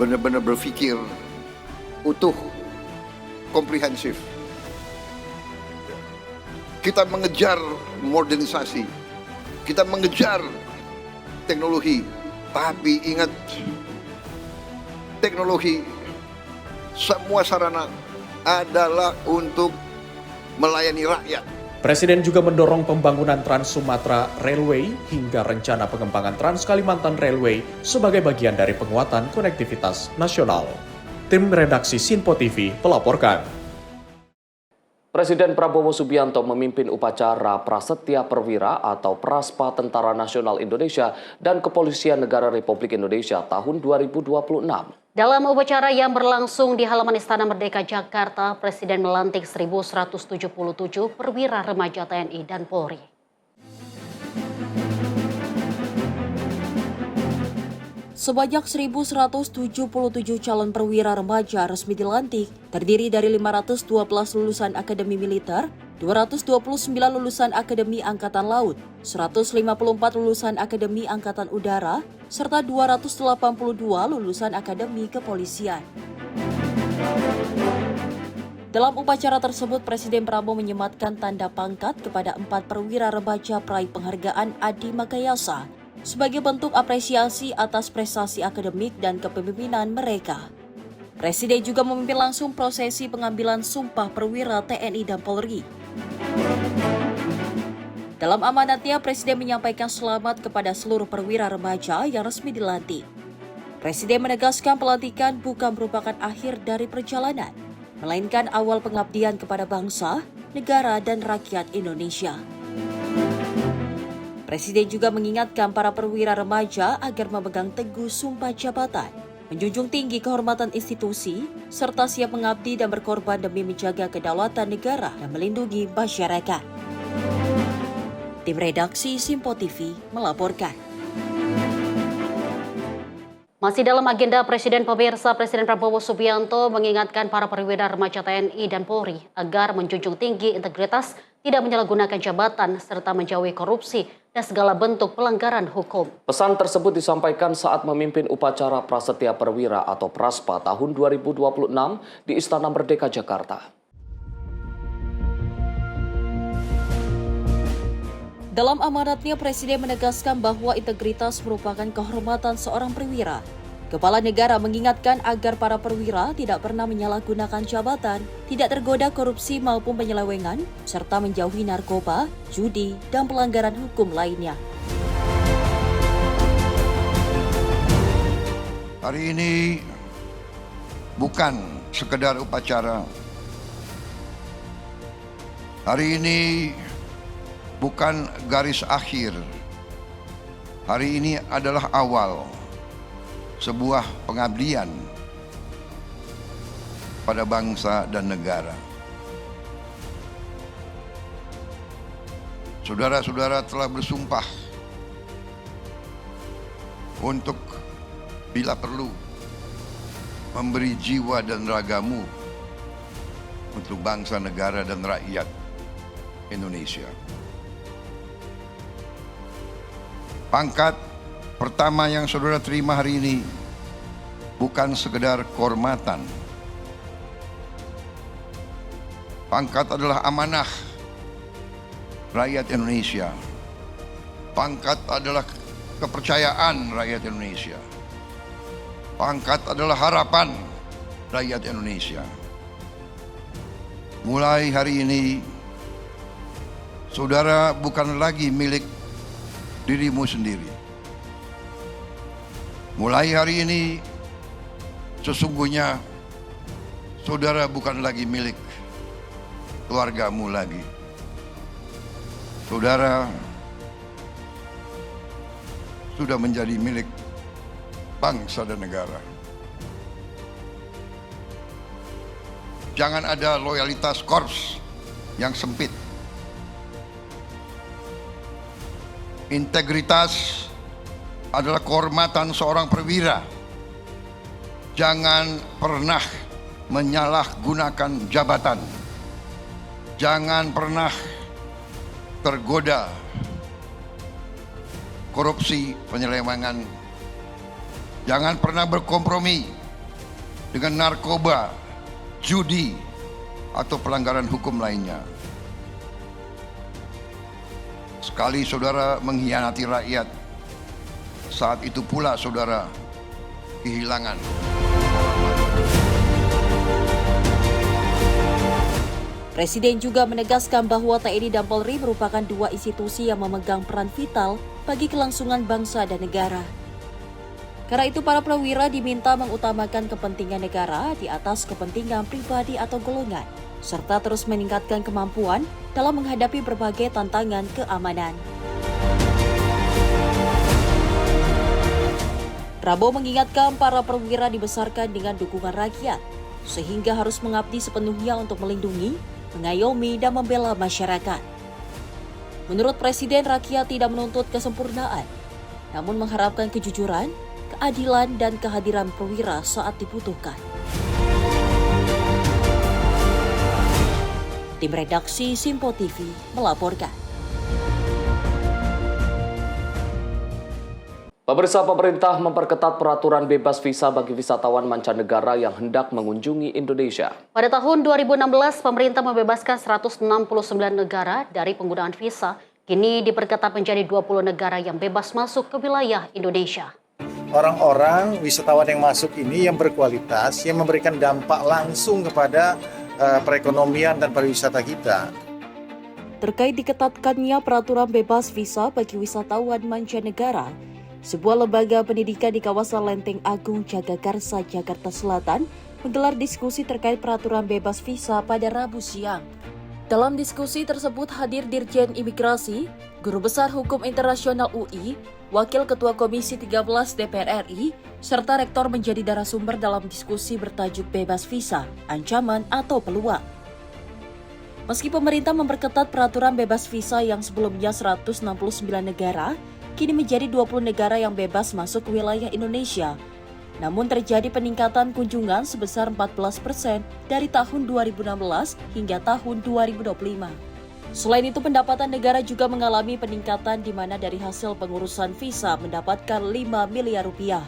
benar-benar berpikir utuh, komprehensif. Kita mengejar modernisasi, kita mengejar teknologi, tapi ingat, teknologi, semua sarana adalah untuk melayani rakyat. Presiden juga mendorong pembangunan Trans Sumatera Railway hingga rencana pengembangan Trans Kalimantan Railway sebagai bagian dari penguatan konektivitas nasional. Tim redaksi Sinpo TV melaporkan. Presiden Prabowo Subianto memimpin upacara Prasetya Perwira atau Praspa Tentara Nasional Indonesia dan Kepolisian Negara Republik Indonesia tahun 2026. Dalam upacara yang berlangsung di halaman Istana Merdeka Jakarta, Presiden melantik 1.177 perwira remaja TNI dan Polri. Sebanyak 1.177 calon perwira remaja resmi dilantik, terdiri dari 512 lulusan Akademi Militer, 229 lulusan Akademi Angkatan Laut, 154 lulusan Akademi Angkatan Udara, serta 282 lulusan Akademi Kepolisian. Dalam upacara tersebut, Presiden Prabowo menyematkan tanda pangkat kepada 4 perwira remaja peraih penghargaan Adi Makayasa sebagai bentuk apresiasi atas prestasi akademik dan kepemimpinan mereka. Presiden juga memimpin langsung prosesi pengambilan sumpah perwira TNI dan Polri. Dalam amanatnya, Presiden menyampaikan selamat kepada seluruh perwira remaja yang resmi dilantik. Presiden menegaskan pelantikan bukan merupakan akhir dari perjalanan, melainkan awal pengabdian kepada bangsa, negara, dan rakyat Indonesia. Presiden juga mengingatkan para perwira remaja agar memegang teguh sumpah jabatan, menjunjung tinggi kehormatan institusi, serta siap mengabdi dan berkorban demi menjaga kedaulatan negara dan melindungi masyarakat. Tim redaksi Sinpo TV melaporkan. Masih dalam agenda Presiden pemirsa, Presiden Prabowo Subianto mengingatkan para perwira remaja TNI dan Polri agar menjunjung tinggi integritas, tidak menyalahgunakan jabatan, serta menjauhi korupsi dan segala bentuk pelanggaran hukum. Pesan tersebut disampaikan saat memimpin upacara Prasetya Perwira atau Praspa tahun 2026 di Istana Merdeka Jakarta. Dalam amanatnya, Presiden menegaskan bahwa integritas merupakan kehormatan seorang perwira. Kepala negara mengingatkan agar para perwira tidak pernah menyalahgunakan jabatan, tidak tergoda korupsi maupun penyelewengan, serta menjauhi narkoba, judi, dan pelanggaran hukum lainnya. Hari ini bukan sekedar upacara. Hari ini bukan garis akhir. Hari ini adalah awal sebuah pengabdian pada bangsa dan negara. Saudara-saudara telah bersumpah untuk bila perlu memberi jiwa dan ragamu untuk bangsa, negara, dan rakyat Indonesia. Pangkat pertama yang saudara terima hari ini bukan sekedar kehormatan, Pangkat adalah amanah rakyat Indonesia. Pangkat adalah kepercayaan rakyat Indonesia. Pangkat adalah harapan rakyat Indonesia. Mulai hari ini, saudara bukan lagi milik dirimu sendiri. Mulai hari ini, sesungguhnya saudara bukan lagi milik keluargamu lagi. Saudara sudah menjadi milik bangsa dan negara. Jangan ada loyalitas korps yang sempit. Integritas adalah kehormatan seorang perwira. Jangan pernah menyalahgunakan jabatan. Jangan pernah tergoda korupsi, penyelewengan. Jangan pernah berkompromi dengan narkoba, judi, atau pelanggaran hukum lainnya. Sekali saudara mengkhianati rakyat, saat itu pula saudara kehilangan. Presiden juga menegaskan bahwa TNI dan Polri merupakan dua institusi yang memegang peran vital bagi kelangsungan bangsa dan negara. Karena itu para perwira diminta mengutamakan kepentingan negara di atas kepentingan pribadi atau golongan, serta terus meningkatkan kemampuan dalam menghadapi berbagai tantangan keamanan. Prabowo mengingatkan para perwira dibesarkan dengan dukungan rakyat, sehingga harus mengabdi sepenuhnya untuk melindungi, mengayomi, dan membela masyarakat. Menurut Presiden, rakyat tidak menuntut kesempurnaan, namun mengharapkan kejujuran, keadilan, dan kehadiran perwira saat dibutuhkan. Tim redaksi Simpo TV melaporkan. Pemirsa, pemerintah memperketat peraturan bebas visa bagi wisatawan mancanegara yang hendak mengunjungi Indonesia. Pada tahun 2016, pemerintah membebaskan 169 negara dari penggunaan visa. Kini diperketat menjadi 20 negara yang bebas masuk ke wilayah Indonesia. Orang-orang wisatawan yang masuk ini yang berkualitas, yang memberikan dampak langsung kepada perekonomian dan pariwisata kita. Terkait diketatkannya peraturan bebas visa bagi wisatawan mancanegara, sebuah lembaga pendidikan di kawasan Lenteng Agung, Jagakarsa, Jakarta Selatan menggelar diskusi terkait peraturan bebas visa pada Rabu siang. Dalam diskusi tersebut hadir Dirjen Imigrasi, Guru Besar Hukum Internasional UI, Wakil Ketua Komisi 13 DPR RI, serta Rektor menjadi narasumber dalam diskusi bertajuk Bebas Visa, Ancaman atau Peluang. Meski pemerintah memperketat peraturan bebas visa yang sebelumnya 169 negara, kini menjadi 20 negara yang bebas masuk ke wilayah Indonesia. Namun terjadi peningkatan kunjungan sebesar 14% dari tahun 2016 hingga tahun 2025. Selain itu, pendapatan negara juga mengalami peningkatan di mana dari hasil pengurusan visa mendapatkan 5 miliar rupiah.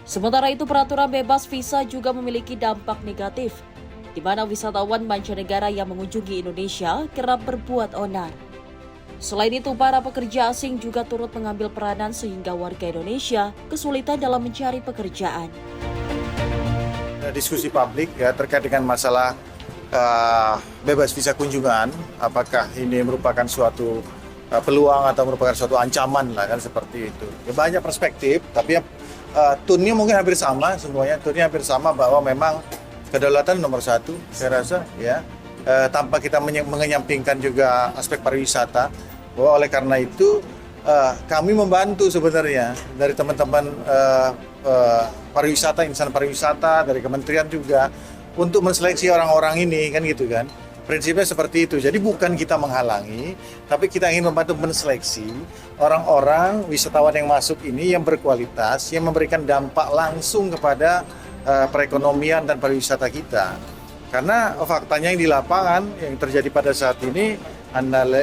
Sementara itu, peraturan bebas visa juga memiliki dampak negatif, di mana wisatawan mancanegara yang mengunjungi Indonesia kerap berbuat onar. Selain itu, para pekerja asing juga turut mengambil peranan sehingga warga Indonesia kesulitan dalam mencari pekerjaan. Diskusi publik ya terkait dengan masalah bebas visa kunjungan, apakah ini merupakan suatu peluang atau merupakan suatu ancaman lah kan seperti itu. Ya, banyak perspektif, tapi tone-nya mungkin hampir sama semuanya. Tone-nya hampir sama bahwa memang kedaulatan nomor satu, saya rasa ya. Tanpa kita mengenyampingkan juga aspek pariwisata, bahwa oleh karena itu kami membantu sebenarnya dari teman-teman pariwisata, insan pariwisata, dari kementerian juga untuk menseleksi orang-orang ini kan gitu kan. Prinsipnya seperti itu. Jadi bukan kita menghalangi, tapi kita ingin membantu menseleksi orang-orang wisatawan yang masuk ini yang berkualitas, yang memberikan dampak langsung kepada perekonomian dan pariwisata kita. Karena faktanya yang di lapangan yang terjadi pada saat ini,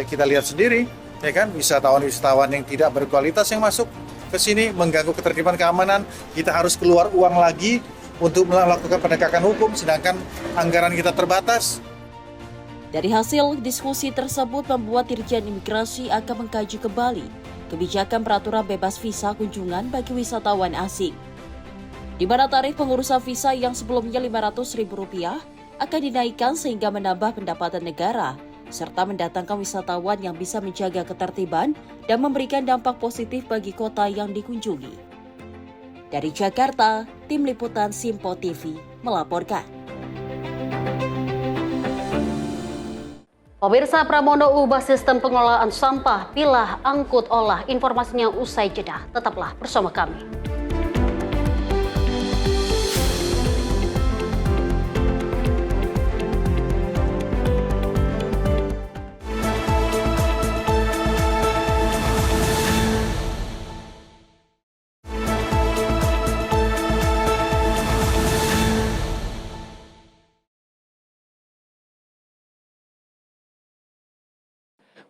kita lihat sendiri, ya kan, wisatawan-wisatawan yang tidak berkualitas yang masuk ke sini mengganggu ketertiban keamanan. Kita harus keluar uang lagi untuk melakukan penegakan hukum, sedangkan anggaran kita terbatas. Dari hasil diskusi tersebut membuat Dirjen Imigrasi akan mengkaji kembali kebijakan peraturan bebas visa kunjungan bagi wisatawan asing, di mana tarif pengurusan visa yang sebelumnya Rp500.000 akan dinaikkan sehingga menambah pendapatan negara, serta mendatangkan wisatawan yang bisa menjaga ketertiban dan memberikan dampak positif bagi kota yang dikunjungi. Dari Jakarta, Tim Liputan Simpo TV melaporkan. Pemirsa, Pramono ubah sistem pengelolaan sampah, pilah, angkut, olah. Informasinya usai jeda. Tetaplah bersama kami.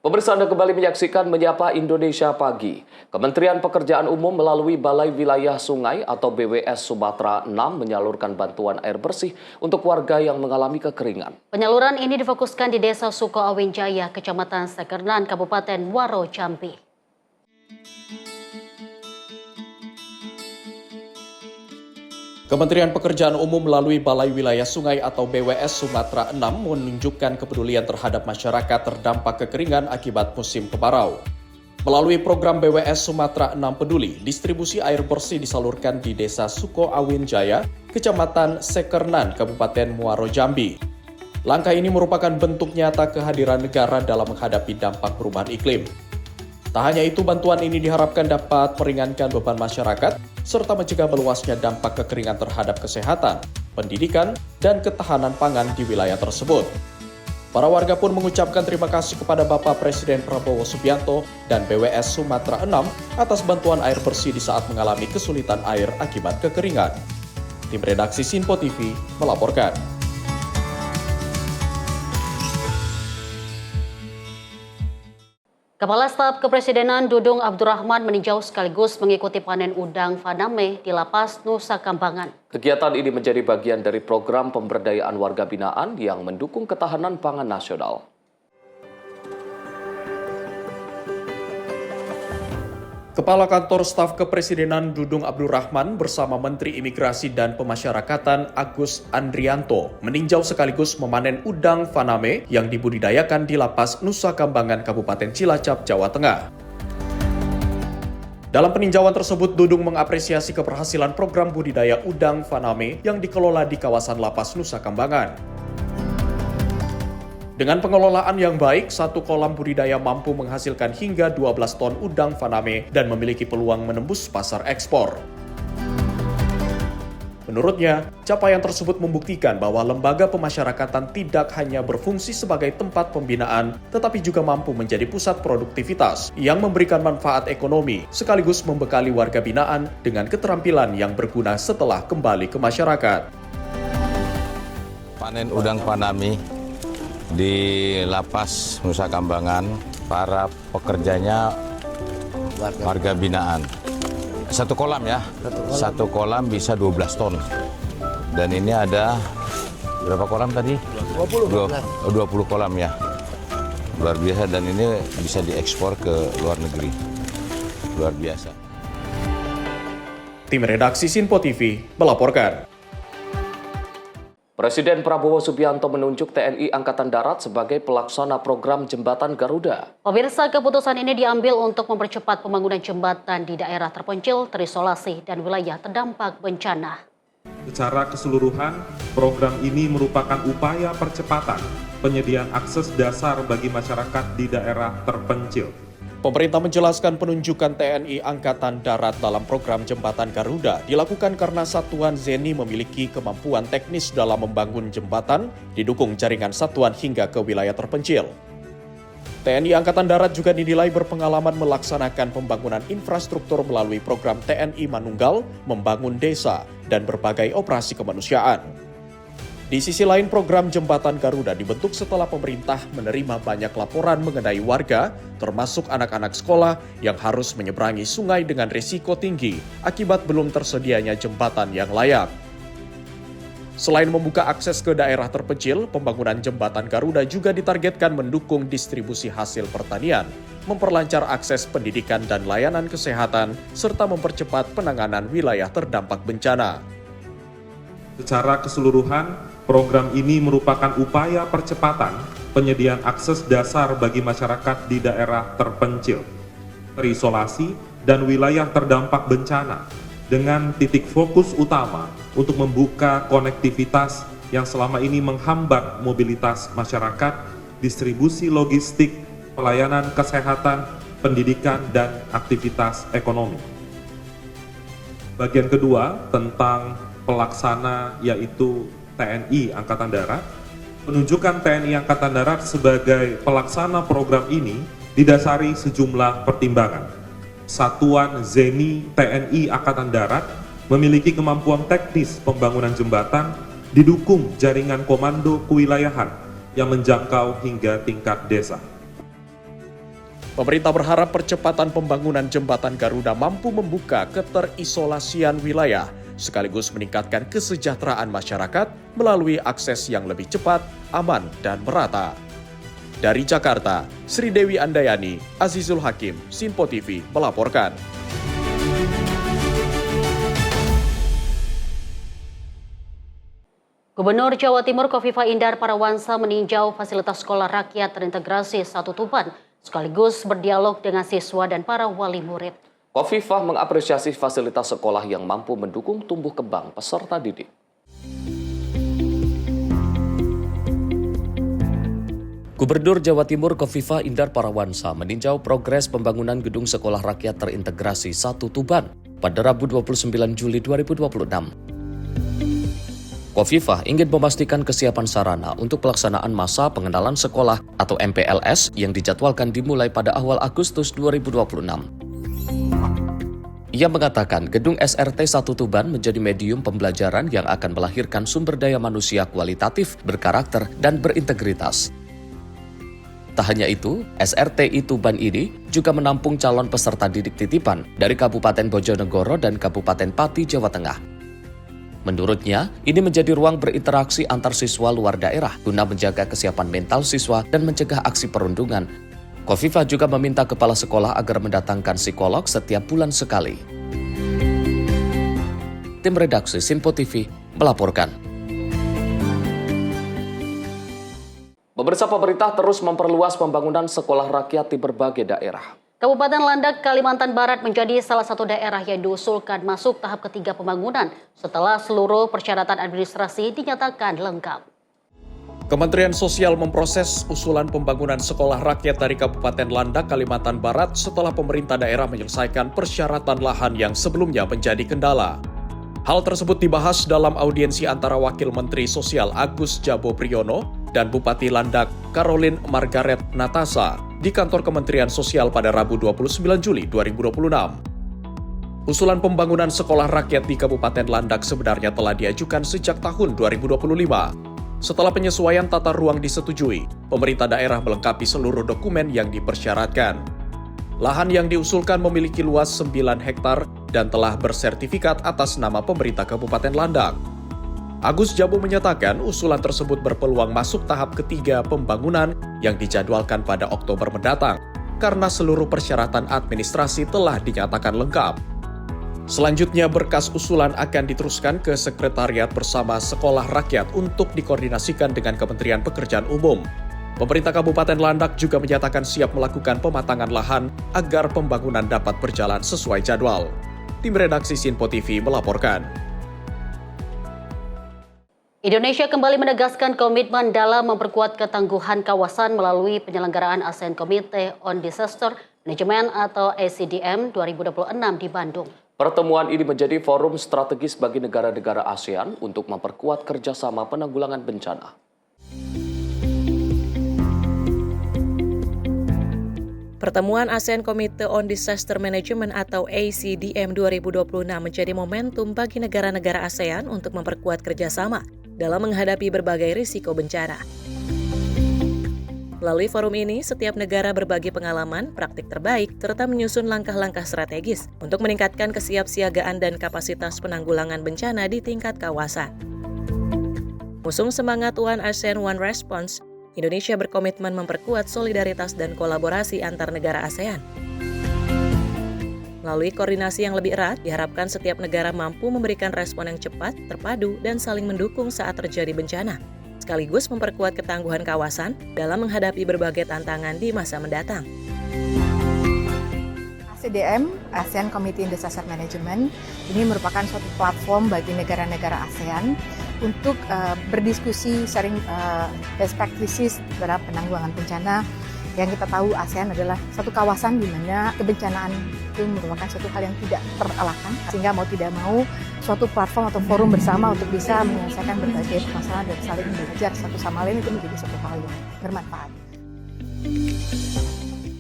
Pemirsa, Anda kembali menyaksikan Menyapa Indonesia Pagi. Kementerian Pekerjaan Umum melalui Balai Wilayah Sungai atau BWS Sumatera 6 menyalurkan bantuan air bersih untuk warga yang mengalami kekeringan. Penyaluran ini difokuskan di Desa Suko Awenjaya, Kecamatan Sekernan, Kabupaten Muaro Jambi. Kementerian Pekerjaan Umum melalui Balai Wilayah Sungai atau BWS Sumatera 6 menunjukkan kepedulian terhadap masyarakat terdampak kekeringan akibat musim kemarau. Melalui program BWS Sumatera 6 Peduli, distribusi air bersih disalurkan di Desa Suko Awenjaya, Kecamatan Sekernan, Kabupaten Muaro Jambi. Langkah ini merupakan bentuk nyata kehadiran negara dalam menghadapi dampak perubahan iklim. Tak hanya itu, bantuan ini diharapkan dapat meringankan beban masyarakat serta mencegah meluasnya dampak kekeringan terhadap kesehatan, pendidikan, dan ketahanan pangan di wilayah tersebut. Para warga pun mengucapkan terima kasih kepada Bapak Presiden Prabowo Subianto dan BWS Sumatera 6 atas bantuan air bersih di saat mengalami kesulitan air akibat kekeringan. Tim redaksi Simpo TV melaporkan. Kepala Staf Kepresidenan Dudung Abdurrahman meninjau sekaligus mengikuti panen udang faname di Lapas Nusa Kambangan. Kegiatan ini menjadi bagian dari program pemberdayaan warga binaan yang mendukung ketahanan pangan nasional. Kepala Kantor Staf Kepresidenan Dudung Abdurrahman bersama Menteri Imigrasi dan Pemasyarakatan Agus Andrianto meninjau sekaligus memanen udang faname yang dibudidayakan di Lapas Nusa Kambangan, Kabupaten Cilacap, Jawa Tengah. Dalam peninjauan tersebut, Dudung mengapresiasi keberhasilan program budidaya udang faname yang dikelola di kawasan Lapas Nusa Kambangan. Dengan pengelolaan yang baik, satu kolam budidaya mampu menghasilkan hingga 12 ton udang faname dan memiliki peluang menembus pasar ekspor. Menurutnya, capaian tersebut membuktikan bahwa lembaga pemasyarakatan tidak hanya berfungsi sebagai tempat pembinaan, tetapi juga mampu menjadi pusat produktivitas yang memberikan manfaat ekonomi, sekaligus membekali warga binaan dengan keterampilan yang berguna setelah kembali ke masyarakat. Panen udang faname di Lapas Nusa Kambangan, para pekerjanya warga binaan. Satu kolam ya, satu kolam bisa 12 ton. Dan ini ada berapa kolam tadi? 20 kolam ya. Luar biasa, dan ini bisa diekspor ke luar negeri. Luar biasa. Tim redaksi Simpo TV melaporkan. Presiden Prabowo Subianto menunjuk TNI Angkatan Darat sebagai pelaksana program Jembatan Garuda. Pemirsa, keputusan ini diambil untuk mempercepat pembangunan jembatan di daerah terpencil, terisolasi, dan wilayah terdampak bencana. Secara keseluruhan, program ini merupakan upaya percepatan penyediaan akses dasar bagi masyarakat di daerah terpencil. Pemerintah menjelaskan penunjukan TNI Angkatan Darat dalam program Jembatan Garuda dilakukan karena Satuan Zeni memiliki kemampuan teknis dalam membangun jembatan, didukung jaringan satuan hingga ke wilayah terpencil. TNI Angkatan Darat juga dinilai berpengalaman melaksanakan pembangunan infrastruktur melalui program TNI Manunggal, membangun desa, dan berbagai operasi kemanusiaan. Di sisi lain, program Jembatan Garuda dibentuk setelah pemerintah menerima banyak laporan mengenai warga, termasuk anak-anak sekolah yang harus menyeberangi sungai dengan risiko tinggi akibat belum tersedianya jembatan yang layak. Selain membuka akses ke daerah terpencil, pembangunan jembatan Garuda juga ditargetkan mendukung distribusi hasil pertanian, memperlancar akses pendidikan dan layanan kesehatan, serta mempercepat penanganan wilayah terdampak bencana. Secara keseluruhan, program ini merupakan upaya percepatan penyediaan akses dasar bagi masyarakat di daerah terpencil, terisolasi, dan wilayah terdampak bencana, dengan titik fokus utama untuk membuka konektivitas yang selama ini menghambat mobilitas masyarakat, distribusi logistik, pelayanan kesehatan, pendidikan, dan aktivitas ekonomi. Bagian kedua tentang pelaksana yaitu TNI Angkatan Darat. Penunjukan TNI Angkatan Darat sebagai pelaksana program ini didasari sejumlah pertimbangan. Satuan ZENI TNI Angkatan Darat memiliki kemampuan teknis pembangunan jembatan, didukung jaringan komando kewilayahan yang menjangkau hingga tingkat desa. Pemerintah berharap percepatan pembangunan jembatan Garuda mampu membuka keterisolasian wilayah, sekaligus meningkatkan kesejahteraan masyarakat melalui akses yang lebih cepat, aman, dan merata. Dari Jakarta, Sri Dewi Andayani, Azizul Hakim, Sinpo TV melaporkan. Gubernur Jawa Timur Khofifah Indar Parawansa meninjau fasilitas sekolah rakyat terintegrasi 1 Tuban, sekaligus berdialog dengan siswa dan para wali murid. Khofifah mengapresiasi fasilitas sekolah yang mampu mendukung tumbuh kembang peserta didik. Gubernur Jawa Timur Khofifah Indar Parawansa meninjau progres pembangunan gedung sekolah rakyat terintegrasi 1 Tuban pada Rabu 29 Juli 2026. Khofifah ingin memastikan kesiapan sarana untuk pelaksanaan masa pengenalan sekolah atau MPLS yang dijadwalkan dimulai pada awal Agustus 2026. Ia mengatakan gedung SRT 1 Tuban menjadi medium pembelajaran yang akan melahirkan sumber daya manusia kualitatif, berkarakter, dan berintegritas. Tak hanya itu, SRTI Tuban ini juga menampung calon peserta didik titipan dari Kabupaten Bojonegoro dan Kabupaten Pati, Jawa Tengah. Menurutnya, ini menjadi ruang berinteraksi antar siswa luar daerah guna menjaga kesiapan mental siswa dan mencegah aksi perundungan. Khofifah juga meminta kepala sekolah agar mendatangkan psikolog setiap bulan sekali. Tim redaksi Sinpo TV melaporkan. Pemirsa, pemerintah terus memperluas pembangunan sekolah rakyat di berbagai daerah. Kabupaten Landak, Kalimantan Barat menjadi salah satu daerah yang diusulkan masuk tahap ketiga pembangunan setelah seluruh persyaratan administrasi dinyatakan lengkap. Kementerian Sosial memproses usulan pembangunan sekolah rakyat dari Kabupaten Landak, Kalimantan Barat setelah pemerintah daerah menyelesaikan persyaratan lahan yang sebelumnya menjadi kendala. Hal tersebut dibahas dalam audiensi antara Wakil Menteri Sosial Agus Jabo Priyono dan Bupati Landak Caroline Margaret Natasa di kantor Kementerian Sosial pada Rabu 29 Juli 2026. Usulan pembangunan sekolah rakyat di Kabupaten Landak sebenarnya telah diajukan sejak tahun 2025. Setelah penyesuaian tata ruang disetujui, pemerintah daerah melengkapi seluruh dokumen yang dipersyaratkan. Lahan yang diusulkan memiliki luas 9 hektar dan telah bersertifikat atas nama pemerintah Kabupaten Landak. Agus Jabo menyatakan usulan tersebut berpeluang masuk tahap ketiga pembangunan yang dijadwalkan pada Oktober mendatang, karena seluruh persyaratan administrasi telah dinyatakan lengkap. Selanjutnya, berkas usulan akan diteruskan ke Sekretariat Bersama Sekolah Rakyat untuk dikoordinasikan dengan Kementerian Pekerjaan Umum. Pemerintah Kabupaten Landak juga menyatakan siap melakukan pematangan lahan agar pembangunan dapat berjalan sesuai jadwal. Tim redaksi Sinpo TV melaporkan. Indonesia kembali menegaskan komitmen dalam memperkuat ketangguhan kawasan melalui penyelenggaraan ASEAN Committee on Disaster Management atau ACDM 2026 di Bandung. Pertemuan ini menjadi forum strategis bagi negara-negara ASEAN untuk memperkuat kerjasama penanggulangan bencana. Pertemuan ASEAN Committee on Disaster Management atau ACDM 2026 menjadi momentum bagi negara-negara ASEAN untuk memperkuat kerjasama dalam menghadapi berbagai risiko bencana. Melalui forum ini, setiap negara berbagi pengalaman, praktik terbaik, serta menyusun langkah-langkah strategis untuk meningkatkan kesiapsiagaan dan kapasitas penanggulangan bencana di tingkat kawasan. Mengusung semangat One ASEAN One Response, Indonesia berkomitmen memperkuat solidaritas dan kolaborasi antar negara ASEAN. Melalui koordinasi yang lebih erat, diharapkan setiap negara mampu memberikan respon yang cepat, terpadu, dan saling mendukung saat terjadi bencana, sekaligus memperkuat ketangguhan kawasan dalam menghadapi berbagai tantangan di masa mendatang. ASEAN, ASEAN Committee in Disaster Management, ini merupakan suatu platform bagi negara-negara ASEAN untuk berdiskusi, sharing best practices terhadap penanggulangan bencana. Yang kita tahu ASEAN adalah satu kawasan di mana kebencanaan itu merupakan suatu hal yang tidak terelakkan, sehingga mau tidak mau suatu platform atau forum bersama untuk bisa menyelesaikan berbagai permasalahan dan saling belajar satu sama lain itu menjadi suatu hal yang bermanfaat.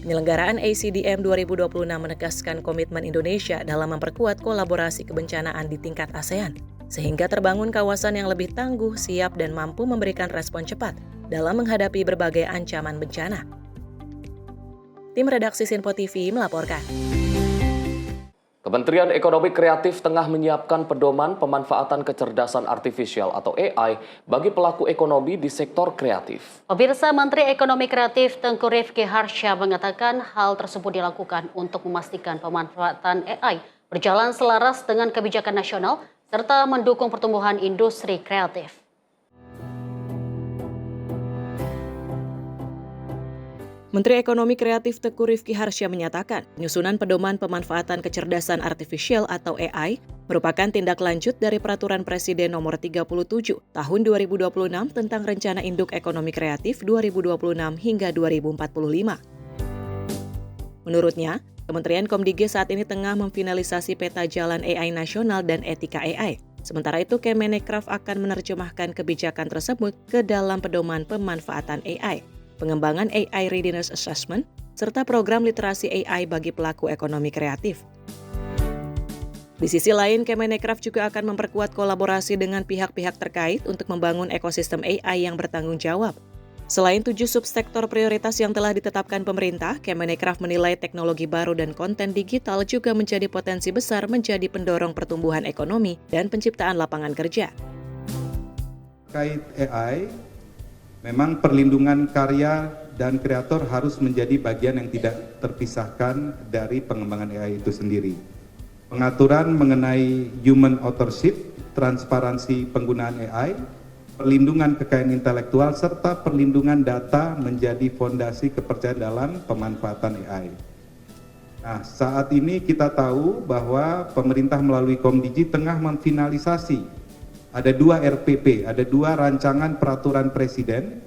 Penyelenggaraan ACDM 2026 menegaskan komitmen Indonesia dalam memperkuat kolaborasi kebencanaan di tingkat ASEAN, sehingga terbangun kawasan yang lebih tangguh, siap, dan mampu memberikan respon cepat dalam menghadapi berbagai ancaman bencana. Tim redaksi Sinpo TV melaporkan. Kementerian Ekonomi Kreatif tengah menyiapkan pedoman pemanfaatan kecerdasan artifisial atau AI bagi pelaku ekonomi di sektor kreatif. Pemirsa, Menteri Ekonomi Kreatif Tengku Rifki Harsha mengatakan hal tersebut dilakukan untuk memastikan pemanfaatan AI berjalan selaras dengan kebijakan nasional serta mendukung pertumbuhan industri kreatif. Menteri Ekonomi Kreatif Tengku Rifki Harsha menyatakan, penyusunan pedoman pemanfaatan kecerdasan artifisial atau AI merupakan tindak lanjut dari Peraturan Presiden Nomor 37 Tahun 2026 tentang Rencana Induk Ekonomi Kreatif 2026 hingga 2045. Menurutnya, Kementerian Komdige saat ini tengah memfinalisasi peta jalan AI nasional dan etika AI. Sementara itu, Kemenkraf akan menerjemahkan kebijakan tersebut ke dalam pedoman pemanfaatan AI, pengembangan AI Readiness Assessment, serta program literasi AI bagi pelaku ekonomi kreatif. Di sisi lain, Kemenkraf juga akan memperkuat kolaborasi dengan pihak-pihak terkait untuk membangun ekosistem AI yang bertanggung jawab. Selain 7 subsektor prioritas yang telah ditetapkan pemerintah, Kemenkraf menilai teknologi baru dan konten digital juga menjadi potensi besar menjadi pendorong pertumbuhan ekonomi dan penciptaan lapangan kerja. Terkait AI, memang perlindungan karya dan kreator harus menjadi bagian yang tidak terpisahkan dari pengembangan AI itu sendiri. Pengaturan mengenai human authorship, transparansi penggunaan AI, perlindungan kekayaan intelektual, serta perlindungan data menjadi fondasi kepercayaan dalam pemanfaatan AI. Nah, saat ini kita tahu bahwa pemerintah melalui Komdigi tengah memfinalisasi ada 2 RPP, ada 2 rancangan peraturan presiden,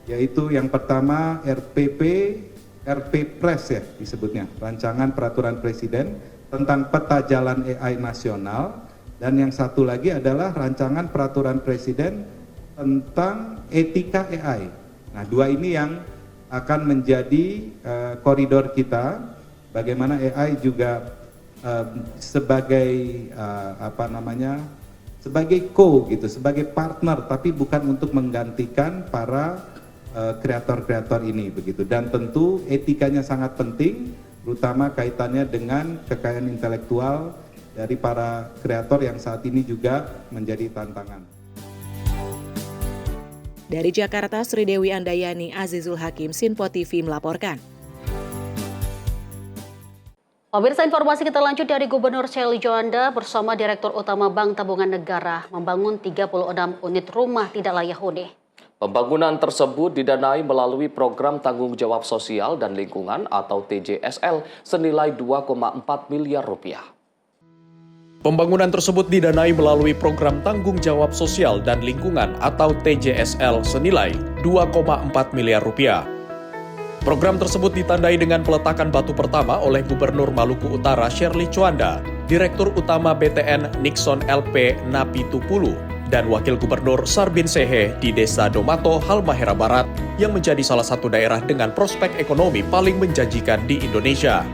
yaitu yang pertama RPPRS ya disebutnya, rancangan peraturan presiden tentang peta jalan AI nasional, dan yang satu lagi adalah rancangan peraturan presiden tentang etika AI. Nah, 2 ini yang akan menjadi koridor kita, bagaimana AI juga sebagai sebagai sebagai partner, tapi bukan untuk menggantikan para kreator-kreator ini begitu. Dan tentu etikanya sangat penting, terutama kaitannya dengan kekayaan intelektual dari para kreator yang saat ini juga menjadi tantangan. Dari Jakarta, Sri Dewi Andayani, Azizul Hakim, Sinpo TV melaporkan. Pemirsa, informasi kita lanjut dari Gubernur Shelly Joanda bersama Direktur Utama Bank Tabungan Negara membangun 36 unit rumah tidak layak huni. Pembangunan tersebut didanai melalui Program Tanggung Jawab Sosial dan Lingkungan atau TJSL senilai 2,4 miliar rupiah. Pembangunan tersebut didanai melalui Program Tanggung Jawab Sosial dan Lingkungan atau TJSL senilai 2,4 miliar rupiah. Program tersebut ditandai dengan peletakan batu pertama oleh Gubernur Maluku Utara Shelly Joanda, Direktur Utama BTN Nixon LP Napitupulu, dan Wakil Gubernur Sarbin Sehe di Desa Domato, Halmahera Barat, yang menjadi salah satu daerah dengan prospek ekonomi paling menjanjikan di Indonesia.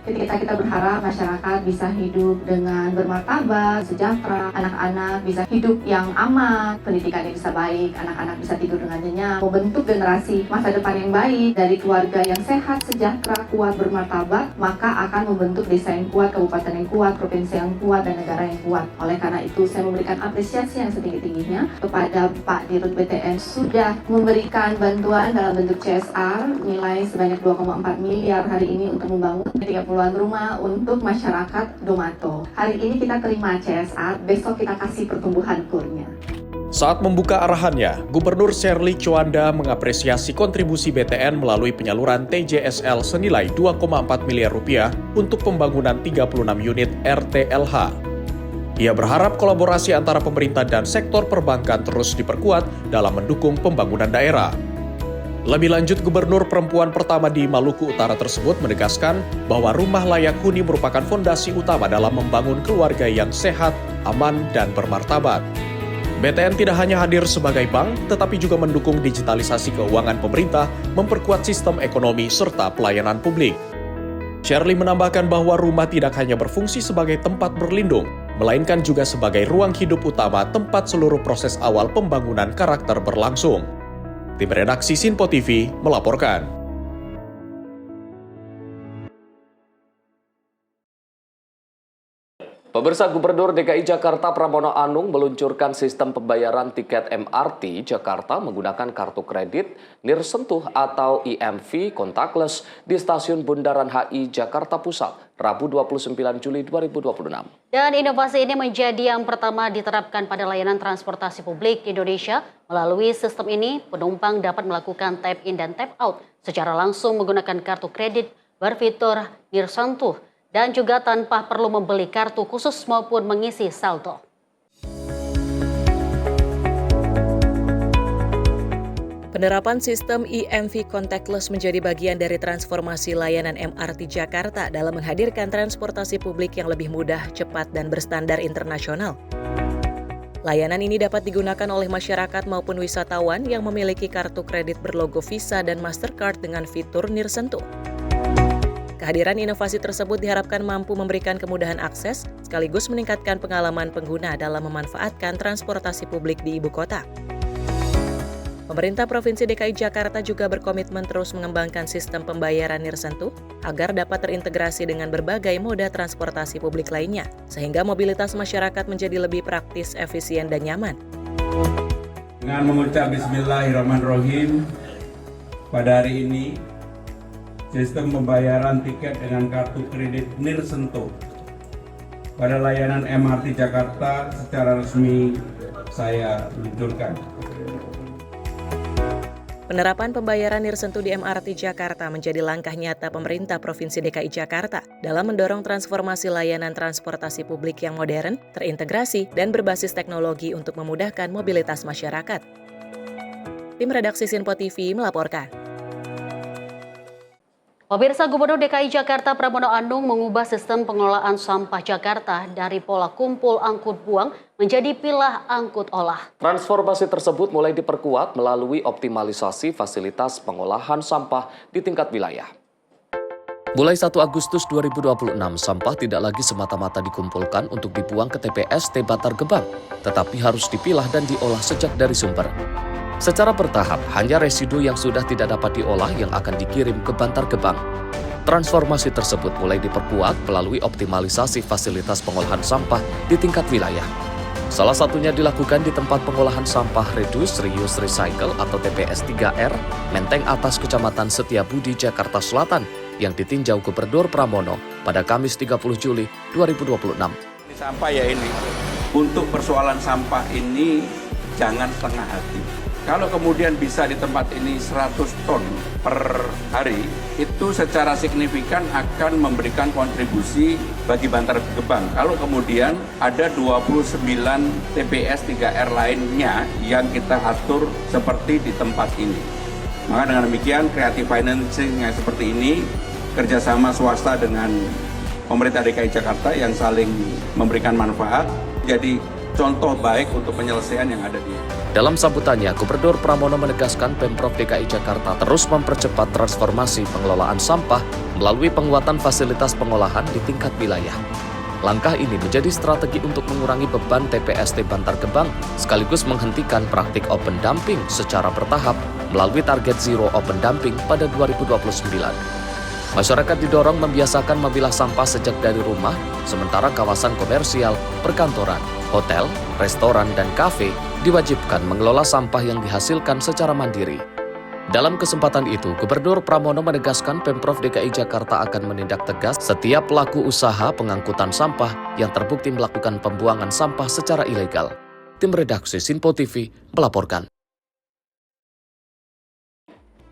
Ketika kita berharap masyarakat bisa hidup dengan bermartabat, sejahtera, anak-anak bisa hidup yang aman, pendidikannya bisa baik, anak-anak bisa tidur dengan nyenyak, membentuk generasi masa depan yang baik dari keluarga yang sehat, sejahtera, kuat, bermartabat, maka akan membentuk desa yang kuat, kabupaten yang kuat, provinsi yang kuat, dan negara yang kuat. Oleh karena itu, saya memberikan apresiasi yang setinggi-tingginya kepada Pak Dirut BTN sudah memberikan bantuan dalam bentuk CSR nilai sebanyak 2,4 miliar hari ini untuk membangun 30-an rumah untuk masyarakat Domato. Hari ini kita terima CSR, besok kita kasih pertumbuhan kurnya. Saat membuka arahannya, Gubernur Sherly Chowanda mengapresiasi kontribusi BTN melalui penyaluran TJSL senilai 2,4 miliar rupiah untuk pembangunan 36 unit RTLH. Ia berharap kolaborasi antara pemerintah dan sektor perbankan terus diperkuat dalam mendukung pembangunan daerah. Lebih lanjut, Gubernur perempuan pertama di Maluku Utara tersebut menegaskan bahwa rumah layak huni merupakan fondasi utama dalam membangun keluarga yang sehat, aman, dan bermartabat. BTN tidak hanya hadir sebagai bank, tetapi juga mendukung digitalisasi keuangan pemerintah, memperkuat sistem ekonomi, serta pelayanan publik. Sherly menambahkan bahwa rumah tidak hanya berfungsi sebagai tempat berlindung, melainkan juga sebagai ruang hidup utama tempat seluruh proses awal pembangunan karakter berlangsung. Tim redaksi Sinpo TV melaporkan. Pemirsa, Gubernur DKI Jakarta Pramono Anung meluncurkan sistem pembayaran tiket MRT Jakarta menggunakan kartu kredit nirsentuh atau IMV contactless di Stasiun Bundaran HI Jakarta Pusat, Rabu 29 Juli 2026. Dan inovasi ini menjadi yang pertama diterapkan pada layanan transportasi publik di Indonesia. Melalui sistem ini, penumpang dapat melakukan tap in dan tap out secara langsung menggunakan kartu kredit berfitur nirsentuh, dan juga tanpa perlu membeli kartu khusus maupun mengisi saldo. Penerapan sistem IMV contactless menjadi bagian dari transformasi layanan MRT Jakarta dalam menghadirkan transportasi publik yang lebih mudah, cepat, dan berstandar internasional. Layanan ini dapat digunakan oleh masyarakat maupun wisatawan yang memiliki kartu kredit berlogo Visa dan Mastercard dengan fitur nirsentuh. Kehadiran inovasi tersebut diharapkan mampu memberikan kemudahan akses sekaligus meningkatkan pengalaman pengguna dalam memanfaatkan transportasi publik di ibu kota. Pemerintah Provinsi DKI Jakarta juga berkomitmen terus mengembangkan sistem pembayaran nirsentuh agar dapat terintegrasi dengan berbagai moda transportasi publik lainnya, sehingga mobilitas masyarakat menjadi lebih praktis, efisien, dan nyaman. Dengan mengucap Bismillahirrahmanirrahim, pada hari ini sistem pembayaran tiket dengan kartu kredit nirsentuh pada layanan MRT Jakarta secara resmi saya luncurkan. Penerapan pembayaran nirsentuh di MRT Jakarta menjadi langkah nyata pemerintah Provinsi DKI Jakarta dalam mendorong transformasi layanan transportasi publik yang modern, terintegrasi, dan berbasis teknologi untuk memudahkan mobilitas masyarakat. Tim redaksi Sinpo TV melaporkan. Pemirsa, Gubernur DKI Jakarta Pramono Anung mengubah sistem pengelolaan sampah Jakarta dari pola kumpul angkut buang menjadi pilah angkut olah. Transformasi tersebut mulai diperkuat melalui optimalisasi fasilitas pengolahan sampah di tingkat wilayah. Mulai 1 Agustus 2026, sampah tidak lagi semata-mata dikumpulkan untuk dibuang ke TPST Bantar Gebang, tetapi harus dipilah dan diolah sejak dari sumber. Secara bertahap, hanya residu yang sudah tidak dapat diolah yang akan dikirim ke Bantar Gebang. Transformasi tersebut mulai diperkuat melalui optimalisasi fasilitas pengolahan sampah di tingkat wilayah. Salah satunya dilakukan di tempat pengolahan sampah Reduce, Reuse, Recycle atau TPS 3R, Menteng Atas, Kecamatan Setiabudi, Jakarta Selatan, yang ditinjau Gubernur Pramono pada Kamis 30 Juli 2026. Sampah ya ini, untuk persoalan sampah ini jangan setengah hati. Kalau kemudian bisa di tempat ini 100 ton per hari, itu secara signifikan akan memberikan kontribusi bagi Bantar Gebang. Kalau kemudian ada 29 TPS 3R lainnya yang kita atur seperti di tempat ini. Maka dengan demikian, creative financing yang seperti ini, kerjasama swasta dengan pemerintah DKI Jakarta yang saling memberikan manfaat, jadi contoh baik untuk penyelesaian yang ada di Dalam sambutannya, Gubernur Pramono menegaskan Pemprov DKI Jakarta terus mempercepat transformasi pengelolaan sampah melalui penguatan fasilitas pengolahan di tingkat wilayah. Langkah ini menjadi strategi untuk mengurangi beban TPST Bantar Gebang sekaligus menghentikan praktik open dumping secara bertahap melalui target zero open dumping pada 2029. Masyarakat didorong membiasakan memilah sampah sejak dari rumah, sementara kawasan komersial, perkantoran, hotel, restoran, dan kafe diwajibkan mengelola sampah yang dihasilkan secara mandiri. Dalam kesempatan itu, Gubernur Pramono menegaskan Pemprov DKI Jakarta akan menindak tegas setiap pelaku usaha pengangkutan sampah yang terbukti melakukan pembuangan sampah secara ilegal. Tim redaksi Sinpo TV melaporkan.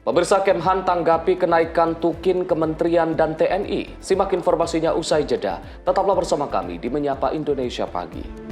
Pemirsa, Kemhan tanggapi kenaikan tukin Kementerian dan TNI. Simak informasinya usai jeda. Tetaplah bersama kami di Menyapa Indonesia Pagi.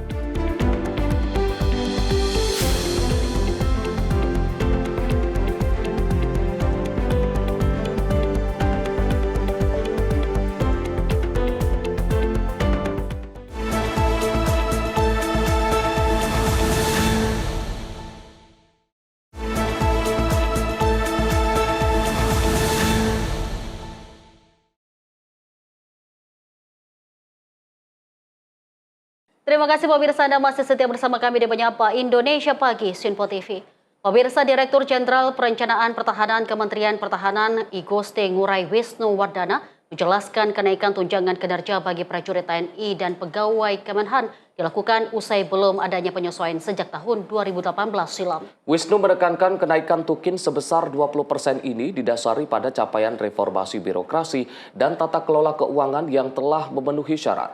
Terima kasih pemirsa, Anda masih setia bersama kami di Menyapa Indonesia Pagi, Sinpo TV. Pemirsa, Direktur Jenderal Perencanaan Pertahanan Kementerian Pertahanan Igusti Ngurah Wisnuwardana menjelaskan kenaikan tunjangan kinerja bagi prajurit TNI dan pegawai Kemenhan dilakukan usai belum adanya penyesuaian sejak tahun 2018 silam. Wisnu menekankan kenaikan tukin sebesar 20% ini didasari pada capaian reformasi birokrasi dan tata kelola keuangan yang telah memenuhi syarat.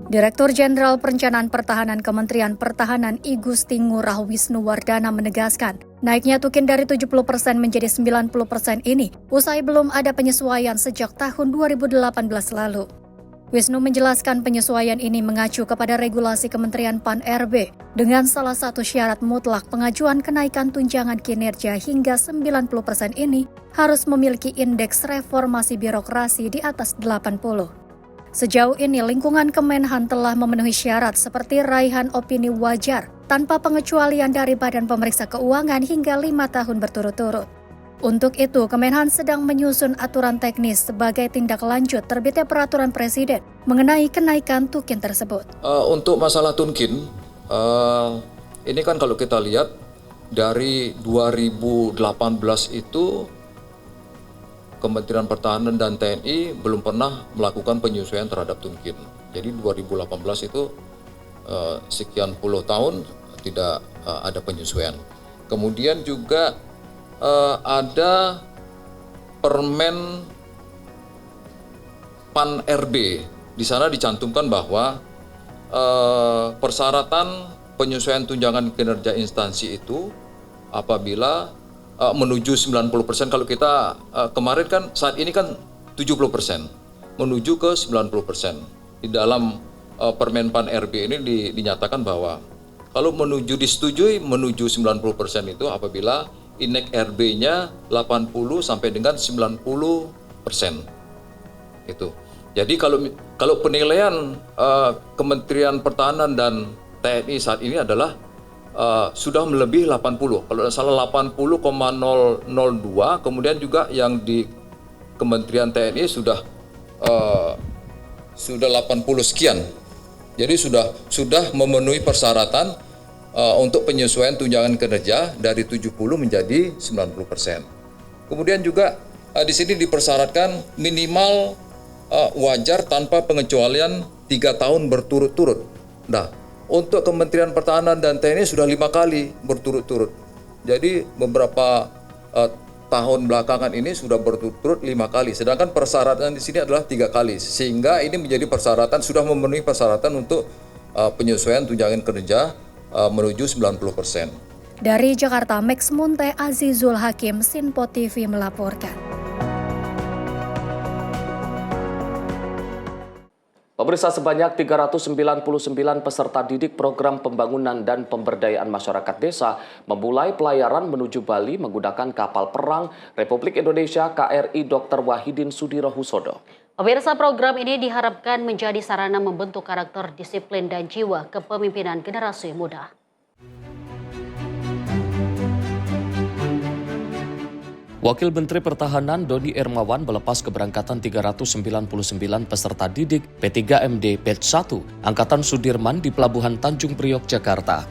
Direktur Jenderal Perencanaan Pertahanan Kementerian Pertahanan Igusti Ngurah Wisnuwardana menegaskan, naiknya tukin dari 70% menjadi 90% ini usai belum ada penyesuaian sejak tahun 2018 lalu. Wisnu menjelaskan penyesuaian ini mengacu kepada regulasi Kementerian PAN-RB dengan salah satu syarat mutlak pengajuan kenaikan tunjangan kinerja hingga 90% ini harus memiliki indeks reformasi birokrasi di atas 80. Sejauh ini lingkungan Kemenhan telah memenuhi syarat seperti raihan opini wajar tanpa pengecualian dari Badan Pemeriksa Keuangan hingga 5 tahun berturut-turut. Untuk itu, Kemenhan sedang menyusun aturan teknis sebagai tindak lanjut terbitnya peraturan Presiden mengenai kenaikan tukin tersebut. Untuk masalah tunkin, ini kan kalau kita lihat dari 2018 itu Kementerian Pertahanan dan TNI belum pernah melakukan penyesuaian terhadap tunkin. Jadi 2018 itu sekian puluh tahun tidak ada penyesuaian. Kemudian juga ada Permen PAN-RB. Di sana dicantumkan bahwa persyaratan penyesuaian tunjangan kinerja instansi itu apabila menuju 90%, kalau kita kemarin kan saat ini kan 70%, menuju ke 90%. Di dalam Permen PAN-RB ini dinyatakan bahwa kalau disetujui menuju 90% itu apabila indeks RB-nya 80 sampai dengan 90%. Itu. Jadi kalau penilaian Kementerian Pertahanan dan TNI saat ini adalah sudah melebihi 80, kalau tidak salah 80,002, kemudian juga yang di Kementerian TNI sudah 80 sekian. Jadi sudah memenuhi persyaratan untuk penyesuaian tunjangan kinerja dari 70 menjadi 90%. Kemudian juga di sini dipersyaratkan minimal wajar tanpa pengecualian 3 tahun berturut-turut. Nah, untuk Kementerian Pertahanan dan TNI sudah 5 kali berturut-turut. Jadi beberapa tahun belakangan ini sudah berturut-turut 5 kali. Sedangkan persyaratan di sini adalah 3 kali. Sehingga ini menjadi persyaratan, sudah memenuhi persyaratan untuk penyesuaian tunjangan kerja menuju 90%. Dari Jakarta, Max Munte Azizul Hakim, Sinpo TV melaporkan. Pemirsa, sebanyak 399 peserta didik program pembangunan dan pemberdayaan masyarakat desa memulai pelayaran menuju Bali menggunakan kapal perang Republik Indonesia KRI Dr. Wahidin Sudirohusodo. Pemirsa, program ini diharapkan menjadi sarana membentuk karakter, disiplin, dan jiwa kepemimpinan generasi muda. Wakil Menteri Pertahanan Doni Hermawan melepas keberangkatan 399 peserta didik P3MD Batch 1 Angkatan Sudirman di Pelabuhan Tanjung Priok, Jakarta.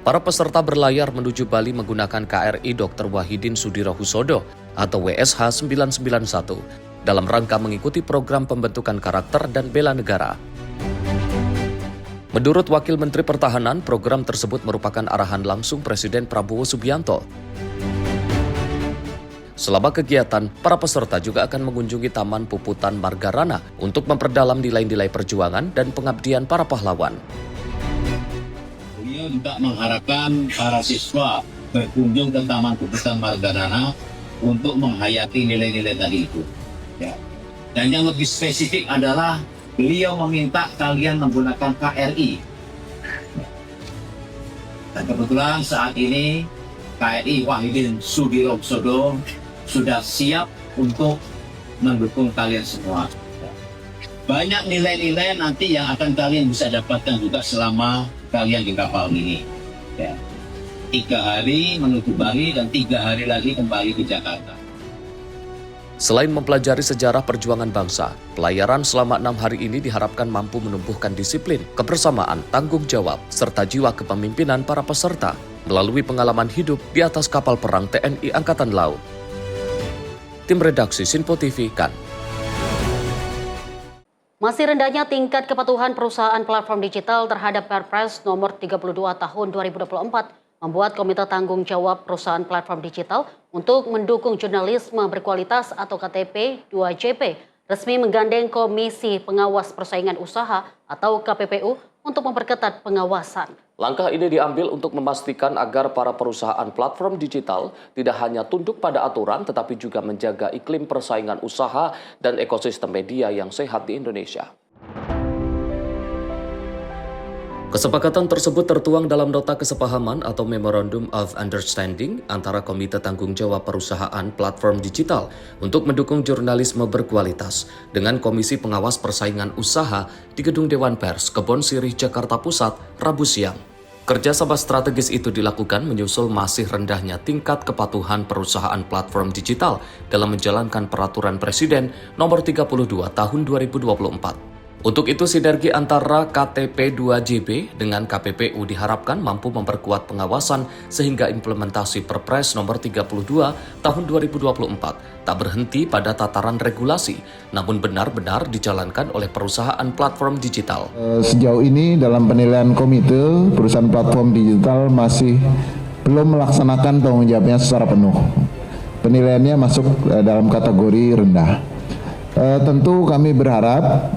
Para peserta berlayar menuju Bali menggunakan KRI Dr. Wahidin Sudirohusodo atau WSH 991 dalam rangka mengikuti program pembentukan karakter dan bela negara. Menurut Wakil Menteri Pertahanan, program tersebut merupakan arahan langsung Presiden Prabowo Subianto. Selama kegiatan, para peserta juga akan mengunjungi Taman Puputan Margarana untuk memperdalam nilai-nilai perjuangan dan pengabdian para pahlawan. Beliau juga mengharapkan para siswa berkunjung ke Taman Puputan Margarana untuk menghayati nilai-nilai tadi itu. Ya. Dan yang lebih spesifik adalah beliau meminta kalian menggunakan KRI. Dan kebetulan saat ini KRI Wahidin Sudirohusodo sudah siap untuk mendukung kalian semua. Banyak nilai-nilai nanti yang akan kalian bisa dapatkan juga selama kalian di kapal ini. Ya. 3 hari menuju Bali dan 3 hari lagi kembali ke Jakarta. Selain mempelajari sejarah perjuangan bangsa, pelayaran selama 6 hari ini diharapkan mampu menumbuhkan disiplin, kebersamaan, tanggung jawab, serta jiwa kepemimpinan para peserta melalui pengalaman hidup di atas kapal perang TNI Angkatan Laut. Tim redaksi Sinpo TV kan. Masih rendahnya tingkat kepatuhan perusahaan platform digital terhadap Perpres nomor 32 tahun 2024 membuat Komite Tanggung Jawab Perusahaan Platform Digital untuk mendukung jurnalisme berkualitas atau KTP 2JP resmi menggandeng Komisi Pengawas Persaingan Usaha atau KPPU untuk memperketat pengawasan. Langkah ini diambil untuk memastikan agar para perusahaan platform digital tidak hanya tunduk pada aturan tetapi juga menjaga iklim persaingan usaha dan ekosistem media yang sehat di Indonesia. Kesepakatan tersebut tertuang dalam nota kesepahaman atau Memorandum of Understanding antara Komite Tanggung Jawab Perusahaan Platform Digital untuk mendukung jurnalisme berkualitas dengan Komisi Pengawas Persaingan Usaha di Gedung Dewan Pers, Kebon Sirih, Jakarta Pusat, Rabu siang. Kerjasama strategis itu dilakukan menyusul masih rendahnya tingkat kepatuhan perusahaan platform digital dalam menjalankan Peraturan Presiden Nomor 32 Tahun 2024. Untuk itu, sinergi antara KTP 2JB dengan KPPU diharapkan mampu memperkuat pengawasan sehingga implementasi Perpres Nomor 32 Tahun 2024 tak berhenti pada tataran regulasi, namun benar-benar dijalankan oleh perusahaan platform digital. Sejauh ini dalam penilaian komite, perusahaan platform digital masih belum melaksanakan tanggung jawabnya secara penuh. Penilaiannya masuk dalam kategori rendah. Tentu kami berharap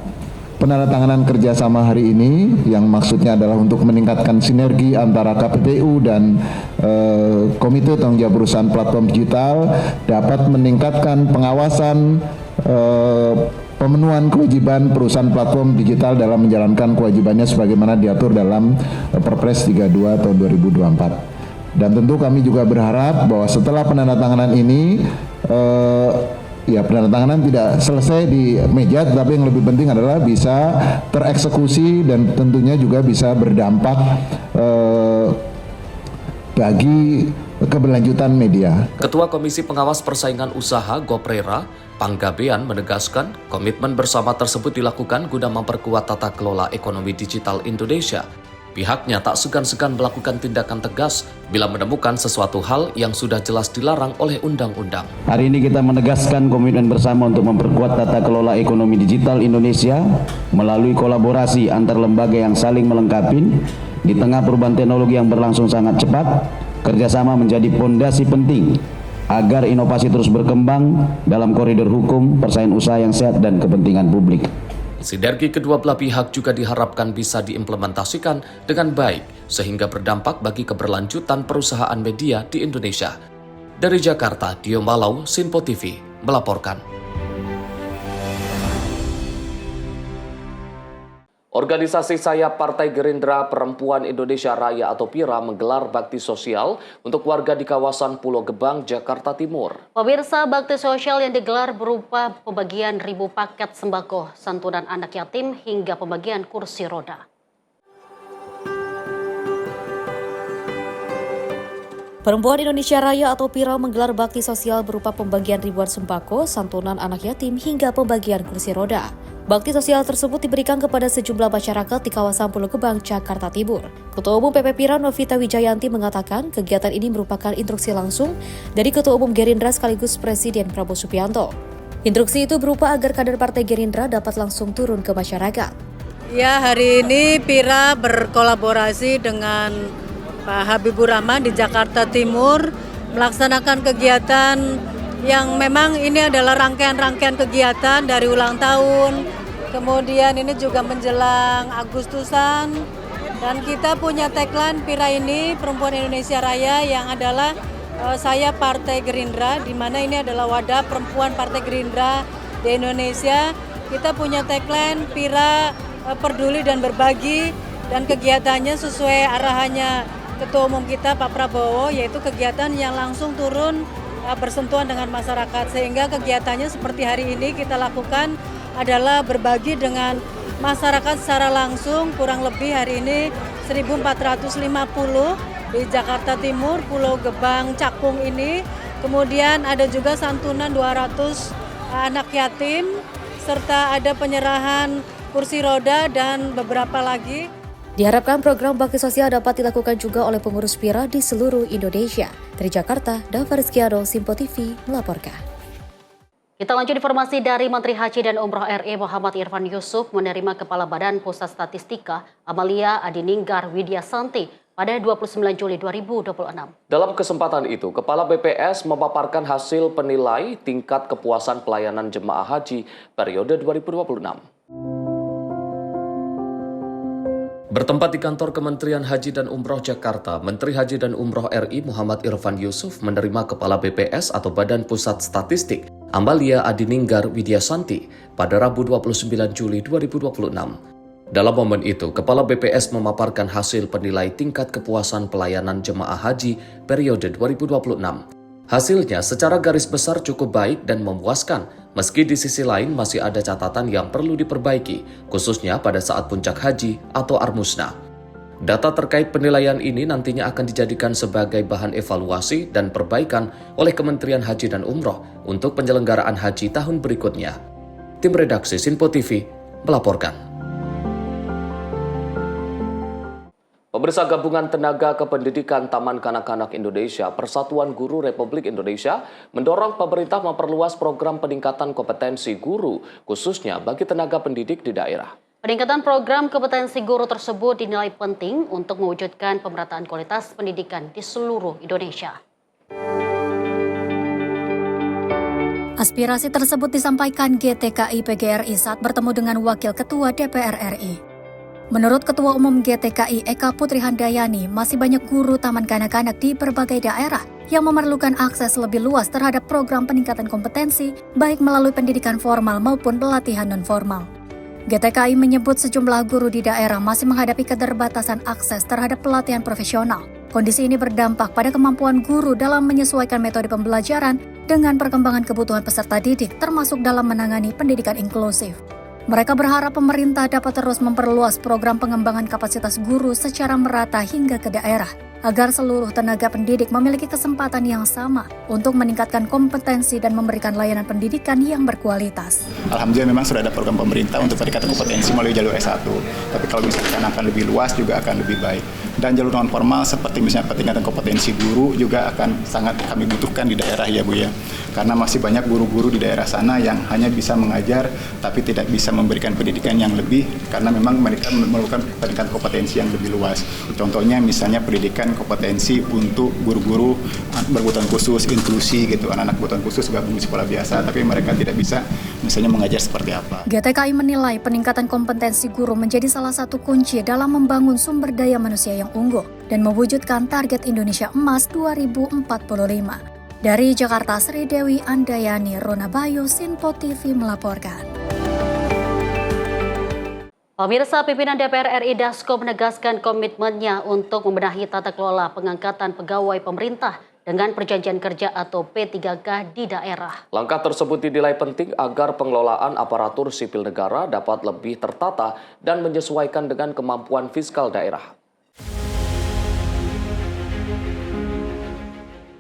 penandatanganan kerjasama hari ini yang maksudnya adalah untuk meningkatkan sinergi antara KPPU dan Komite Tanggung Jawab Perusahaan Platform Digital dapat meningkatkan pengawasan pemenuhan kewajiban perusahaan platform digital dalam menjalankan kewajibannya sebagaimana diatur dalam Perpres 32 tahun 2024. Dan tentu kami juga berharap bahwa setelah penandatanganan ini penandatanganan tidak selesai di meja, tetapi yang lebih penting adalah bisa tereksekusi dan tentunya juga bisa berdampak bagi keberlanjutan media. Ketua Komisi Pengawas Persaingan Usaha Goprera, Panggabean menegaskan komitmen bersama tersebut dilakukan guna memperkuat tata kelola ekonomi digital Indonesia. Pihaknya tak segan-segan melakukan tindakan tegas bila menemukan sesuatu hal yang sudah jelas dilarang oleh undang-undang. Hari ini kita menegaskan komitmen bersama untuk memperkuat tata kelola ekonomi digital Indonesia melalui kolaborasi antar lembaga yang saling melengkapi. Di tengah perubahan teknologi yang berlangsung sangat cepat, kerjasama menjadi fondasi penting agar inovasi terus berkembang dalam koridor hukum, persaingan usaha yang sehat dan kepentingan publik. Sinergi kedua belah pihak juga diharapkan bisa diimplementasikan dengan baik sehingga berdampak bagi keberlanjutan perusahaan media di Indonesia. Dari Jakarta, Dio Malau, Sinpo TV melaporkan. Organisasi sayap Partai Gerindra Perempuan Indonesia Raya atau PIRA menggelar bakti sosial untuk warga di kawasan Pulau Gebang, Jakarta Timur. Pemirsa, bakti sosial yang digelar berupa pembagian ribu paket sembako, santunan anak yatim, hingga pembagian kursi roda. Perempuan Indonesia Raya atau PIRA menggelar bakti sosial berupa pembagian ribuan sembako, santunan anak yatim, hingga pembagian kursi roda. Bakti sosial tersebut diberikan kepada sejumlah masyarakat di kawasan Pulau Gebang, Jakarta Timur. Ketua Umum PP PIRA Novita Wijayanti mengatakan kegiatan ini merupakan instruksi langsung dari Ketua Umum Gerindra sekaligus Presiden Prabowo Subianto. Instruksi itu berupa agar kader Partai Gerindra dapat langsung turun ke masyarakat. Ya, hari ini PIRA berkolaborasi dengan Pak Habibur Rahman di Jakarta Timur melaksanakan kegiatan yang memang ini adalah rangkaian-rangkaian kegiatan dari ulang tahun, kemudian ini juga menjelang Agustusan, dan kita punya tagline PIRA ini, Perempuan Indonesia Raya, yang adalah saya Partai Gerindra, di mana ini adalah wadah perempuan Partai Gerindra di Indonesia. Kita punya tagline PIRA peduli dan berbagi, dan kegiatannya sesuai arahannya Ketua Umum kita Pak Prabowo, yaitu kegiatan yang langsung turun bersentuhan dengan masyarakat, sehingga kegiatannya seperti hari ini kita lakukan adalah berbagi dengan masyarakat secara langsung. Kurang lebih hari ini 1.450 di Jakarta Timur, Pulau Gebang, Cakung ini. Kemudian ada juga santunan 200 anak yatim, serta ada penyerahan kursi roda dan beberapa lagi. Diharapkan program bakti sosial dapat dilakukan juga oleh pengurus PIRA di seluruh Indonesia. Dari Jakarta, Dava Rizkyado, Simpo TV melaporkan. Kita lanjut informasi dari Menteri Haji dan Umroh RI Muhammad Irfan Yusuf menerima Kepala Badan Pusat Statistika Amalia Adininggar Widyasanti pada 29 Juli 2026. Dalam kesempatan itu, Kepala BPS memaparkan hasil penilai tingkat kepuasan pelayanan jemaah haji periode 2026. Bertempat di kantor Kementerian Haji dan Umroh Jakarta, Menteri Haji dan Umroh RI Muhammad Irfan Yusuf menerima Kepala BPS atau Badan Pusat Statistik Amalia Adininggar Widyasanti pada Rabu 29 Juli 2026. Dalam momen itu, Kepala BPS memaparkan hasil penilai tingkat kepuasan pelayanan jemaah haji periode 2026. Hasilnya secara garis besar cukup baik dan memuaskan, meski di sisi lain masih ada catatan yang perlu diperbaiki, khususnya pada saat puncak haji atau armusna. Data terkait penilaian ini nantinya akan dijadikan sebagai bahan evaluasi dan perbaikan oleh Kementerian Haji dan Umroh untuk penyelenggaraan haji tahun berikutnya. Tim redaksi Simpo TV melaporkan. Pemirsa, Gabungan Tenaga Kependidikan Taman Kanak-Kanak Indonesia Persatuan Guru Republik Indonesia mendorong pemerintah memperluas program peningkatan kompetensi guru, khususnya bagi tenaga pendidik di daerah. Peningkatan program kompetensi guru tersebut dinilai penting untuk mewujudkan pemerataan kualitas pendidikan di seluruh Indonesia. Aspirasi tersebut disampaikan GTKI PGRI saat bertemu dengan Wakil Ketua DPR RI. Menurut Ketua Umum GTKI Eka Putri Handayani, masih banyak guru taman kanak-kanak di berbagai daerah yang memerlukan akses lebih luas terhadap program peningkatan kompetensi, baik melalui pendidikan formal maupun pelatihan non-formal. GTKI menyebut sejumlah guru di daerah masih menghadapi keterbatasan akses terhadap pelatihan profesional. Kondisi ini berdampak pada kemampuan guru dalam menyesuaikan metode pembelajaran dengan perkembangan kebutuhan peserta didik, termasuk dalam menangani pendidikan inklusif. Mereka berharap pemerintah dapat terus memperluas program pengembangan kapasitas guru secara merata hingga ke daerah, agar seluruh tenaga pendidik memiliki kesempatan yang sama untuk meningkatkan kompetensi dan memberikan layanan pendidikan yang berkualitas. Alhamdulillah memang sudah ada program pemerintah untuk peningkatan kompetensi melalui jalur S1, tapi kalau misalkan akan lebih luas juga akan lebih baik. Dan jalur non formal seperti misalnya peningkatan kompetensi guru juga akan sangat kami butuhkan di daerah ya Bu ya. Karena masih banyak guru-guru di daerah sana yang hanya bisa mengajar tapi tidak bisa memberikan pendidikan yang lebih karena memang mereka memerlukan peningkatan kompetensi yang lebih luas. Contohnya misalnya pendidikan kompetensi untuk guru-guru berkebutuhan khusus, inklusi gitu, anak-anak berkebutuhan khusus gabung di sekolah biasa tapi mereka tidak bisa misalnya mengajar seperti apa. GTKI menilai peningkatan kompetensi guru menjadi salah satu kunci dalam membangun sumber daya manusia yang unggul dan mewujudkan target Indonesia Emas 2045. Dari Jakarta, Sri Dewi Andayani, Rona Bayu, Simpo TV melaporkan. Pemirsa, pimpinan DPR RI Dasko menegaskan komitmennya untuk membenahi tata kelola pengangkatan pegawai pemerintah dengan perjanjian kerja atau P3K di daerah. Langkah tersebut dinilai penting agar pengelolaan aparatur sipil negara dapat lebih tertata dan menyesuaikan dengan kemampuan fiskal daerah.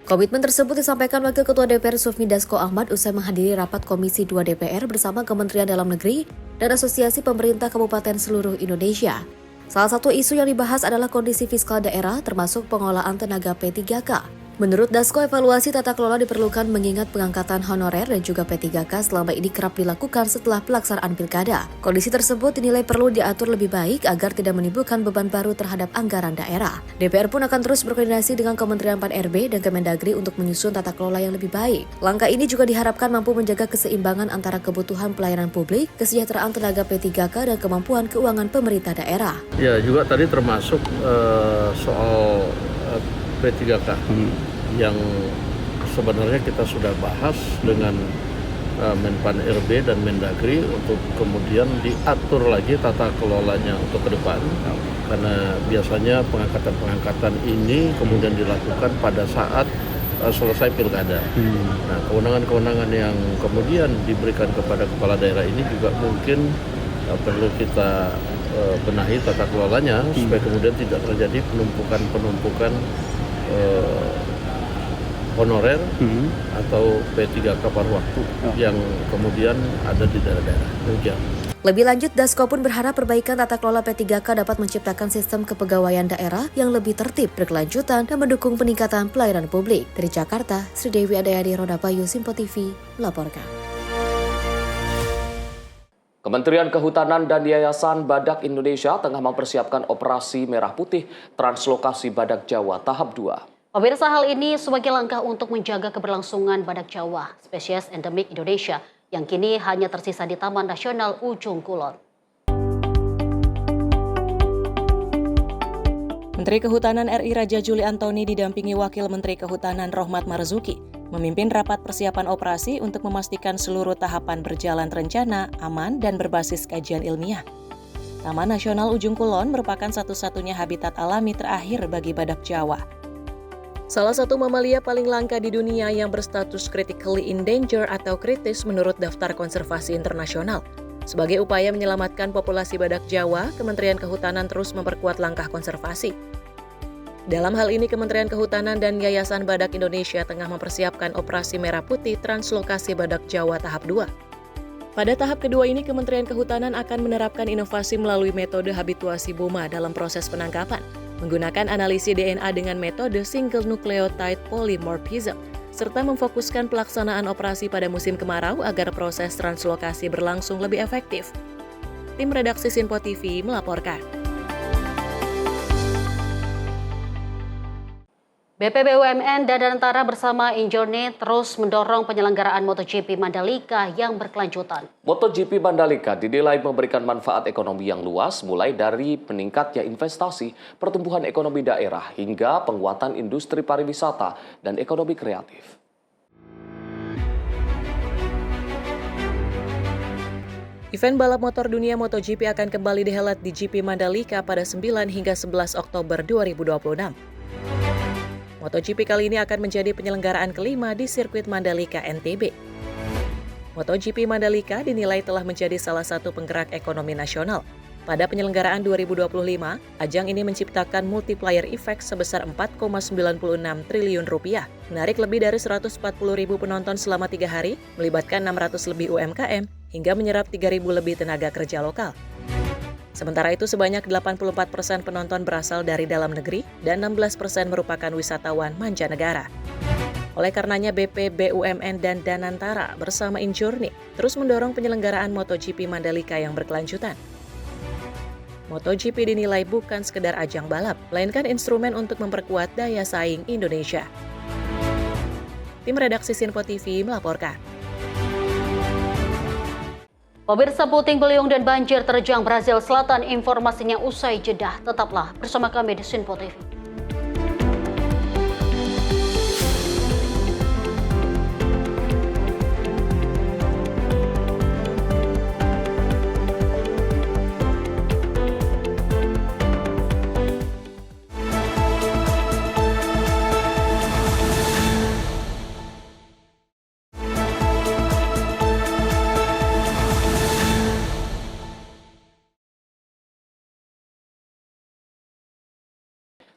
Komitmen tersebut disampaikan Wakil Ketua DPR Sufmi Dasko Ahmad usai menghadiri rapat Komisi 2 DPR bersama Kementerian Dalam Negeri dan Asosiasi Pemerintah Kabupaten seluruh Indonesia. Salah satu isu yang dibahas adalah kondisi fiskal daerah termasuk pengelolaan tenaga P3K. Menurut Dasko, evaluasi tata kelola diperlukan mengingat pengangkatan honorer dan juga P3K selama ini kerap dilakukan setelah pelaksanaan pilkada. Kondisi tersebut dinilai perlu diatur lebih baik agar tidak menimbulkan beban baru terhadap anggaran daerah. DPR pun akan terus berkoordinasi dengan Kementerian Pan-RB dan Kemendagri untuk menyusun tata kelola yang lebih baik. Langkah ini juga diharapkan mampu menjaga keseimbangan antara kebutuhan pelayanan publik, kesejahteraan tenaga P3K, dan kemampuan keuangan pemerintah daerah. Ya, juga tadi termasuk soal P3K yang sebenarnya kita sudah bahas dengan Menpan RB dan Mendagri untuk kemudian diatur lagi tata kelolanya untuk ke depan, karena biasanya pengangkatan ini kemudian dilakukan pada saat selesai pilkada. Nah, kewenangan-kewenangan yang kemudian diberikan kepada kepala daerah ini juga mungkin perlu kita benahi tata kelolanya supaya kemudian tidak terjadi penumpukan honorer atau P3K paruh waktu yang kemudian ada di daerah-daerah. Demikian. Lebih lanjut, Dasko pun berharap perbaikan tata kelola P3K dapat menciptakan sistem kepegawaian daerah yang lebih tertib, berkelanjutan, dan mendukung peningkatan pelayanan publik. Dari Jakarta, Sri Dewi Adayadi, Roda Bayu, Simpo TV, melaporkan. Kementerian Kehutanan dan Yayasan Badak Indonesia tengah mempersiapkan operasi Merah Putih Translokasi Badak Jawa tahap 2. Pemirsa, hal ini sebagai langkah untuk menjaga keberlangsungan badak Jawa, spesies endemik Indonesia, yang kini hanya tersisa di Taman Nasional Ujung Kulon. Menteri Kehutanan RI Raja Juli Antoni didampingi Wakil Menteri Kehutanan Rohmat Marzuki memimpin rapat persiapan operasi untuk memastikan seluruh tahapan berjalan terencana, aman, dan berbasis kajian ilmiah. Taman Nasional Ujung Kulon merupakan satu-satunya habitat alami terakhir bagi badak Jawa. Salah satu mamalia paling langka di dunia yang berstatus critically endangered atau kritis menurut Daftar Konservasi Internasional. Sebagai upaya menyelamatkan populasi badak Jawa, Kementerian Kehutanan terus memperkuat langkah konservasi. Dalam hal ini, Kementerian Kehutanan dan Yayasan Badak Indonesia tengah mempersiapkan operasi Merah Putih Translokasi Badak Jawa tahap 2. Pada tahap kedua ini, Kementerian Kehutanan akan menerapkan inovasi melalui metode habituasi BOMA dalam proses penangkapan, menggunakan analisis DNA dengan metode single nucleotide polymorphism, serta memfokuskan pelaksanaan operasi pada musim kemarau agar proses translokasi berlangsung lebih efektif. Tim redaksi Sinpo TV melaporkan. BPBUMN dan Danantara bersama Injourney terus mendorong penyelenggaraan MotoGP Mandalika yang berkelanjutan. MotoGP Mandalika dinilai memberikan manfaat ekonomi yang luas, mulai dari meningkatnya investasi, pertumbuhan ekonomi daerah, hingga penguatan industri pariwisata dan ekonomi kreatif. Event balap motor dunia MotoGP akan kembali dihelat di GP Mandalika pada 9 hingga 11 Oktober 2026. MotoGP kali ini akan menjadi penyelenggaraan kelima di sirkuit Mandalika NTB. MotoGP Mandalika dinilai telah menjadi salah satu penggerak ekonomi nasional. Pada penyelenggaraan 2025, ajang ini menciptakan multiplier effect sebesar 4,96 triliun rupiah, menarik lebih dari 140.000 penonton selama 3 hari, melibatkan 600 lebih UMKM, hingga menyerap 3.000 lebih tenaga kerja lokal. Sementara itu, sebanyak 84% penonton berasal dari dalam negeri dan 16% merupakan wisatawan mancanegara. Oleh karenanya, BPBUMN dan Danantara bersama Injourney terus mendorong penyelenggaraan MotoGP Mandalika yang berkelanjutan. MotoGP dinilai bukan sekedar ajang balap, melainkan instrumen untuk memperkuat daya saing Indonesia. Tim redaksi Sinpo TV melaporkan. Pemirsa, puting beliung dan banjir terjang Brazil Selatan, informasinya usai jeda. Tetaplah bersama kami di Sinpo TV.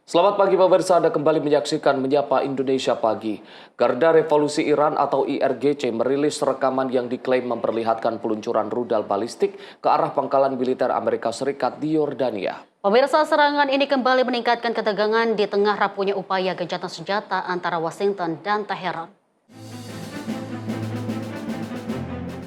Selamat pagi pemirsa, Anda kembali menyaksikan Menyapa Indonesia Pagi. Garda Revolusi Iran atau IRGC merilis rekaman yang diklaim memperlihatkan peluncuran rudal balistik ke arah pangkalan militer Amerika Serikat di Yordania. Pemirsa, serangan ini kembali meningkatkan ketegangan di tengah rapuhnya upaya gencatan senjata antara Washington dan Teheran.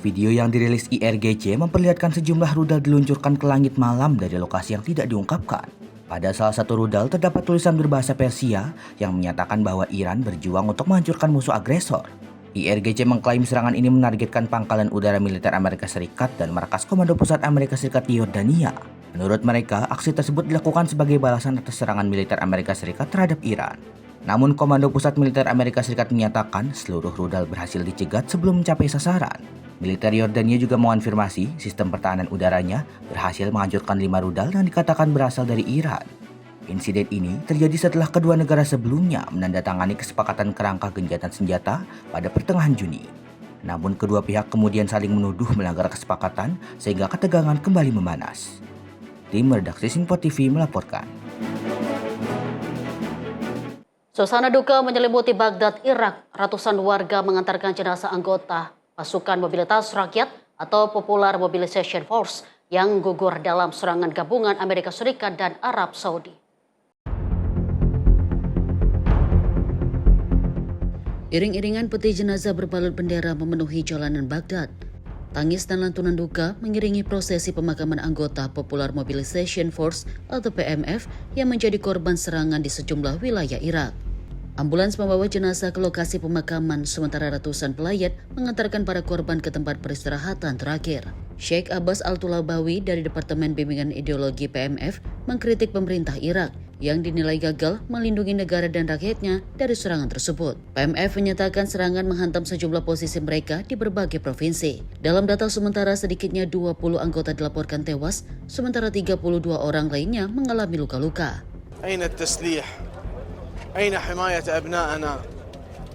Video yang dirilis IRGC memperlihatkan sejumlah rudal diluncurkan ke langit malam dari lokasi yang tidak diungkapkan. Pada salah satu rudal terdapat tulisan berbahasa Persia yang menyatakan bahwa Iran berjuang untuk menghancurkan musuh agresor. IRGC mengklaim serangan ini menargetkan pangkalan udara militer Amerika Serikat dan markas Komando Pusat Amerika Serikat di Yordania. Menurut mereka, aksi tersebut dilakukan sebagai balasan atas serangan militer Amerika Serikat terhadap Iran. Namun Komando Pusat Militer Amerika Serikat menyatakan seluruh rudal berhasil dicegat sebelum mencapai sasaran. Militer Yordania juga mengonfirmasi sistem pertahanan udaranya berhasil menghancurkan 5 rudal yang dikatakan berasal dari Iran. Insiden ini terjadi setelah kedua negara sebelumnya menandatangani kesepakatan kerangka gencatan senjata pada pertengahan Juni. Namun kedua pihak kemudian saling menuduh melanggar kesepakatan sehingga ketegangan kembali memanas. Tim redaksi Sinpo TV melaporkan. Suasana duka menyelimuti Baghdad, Irak. Ratusan warga mengantarkan jenazah anggota pasukan mobilitas rakyat atau Popular Mobilization Force yang gugur dalam serangan gabungan Amerika Serikat dan Arab Saudi. Iring-iringan peti jenazah berbalut bendera memenuhi jalanan Baghdad. Tangis dan lantunan duka mengiringi prosesi pemakaman anggota Popular Mobilization Force atau PMF yang menjadi korban serangan di sejumlah wilayah Irak. Ambulans membawa jenazah ke lokasi pemakaman, sementara ratusan pelayat mengantarkan para korban ke tempat peristirahatan terakhir. Sheikh Abbas Al-Tulabawi dari Departemen Bimbingan Ideologi PMF mengkritik pemerintah Irak yang dinilai gagal melindungi negara dan rakyatnya dari serangan tersebut. PMF menyatakan serangan menghantam sejumlah posisi mereka di berbagai provinsi. Dalam data sementara, sedikitnya 20 anggota dilaporkan tewas, sementara 32 orang lainnya mengalami luka-luka. أين حماية أبنائنا؟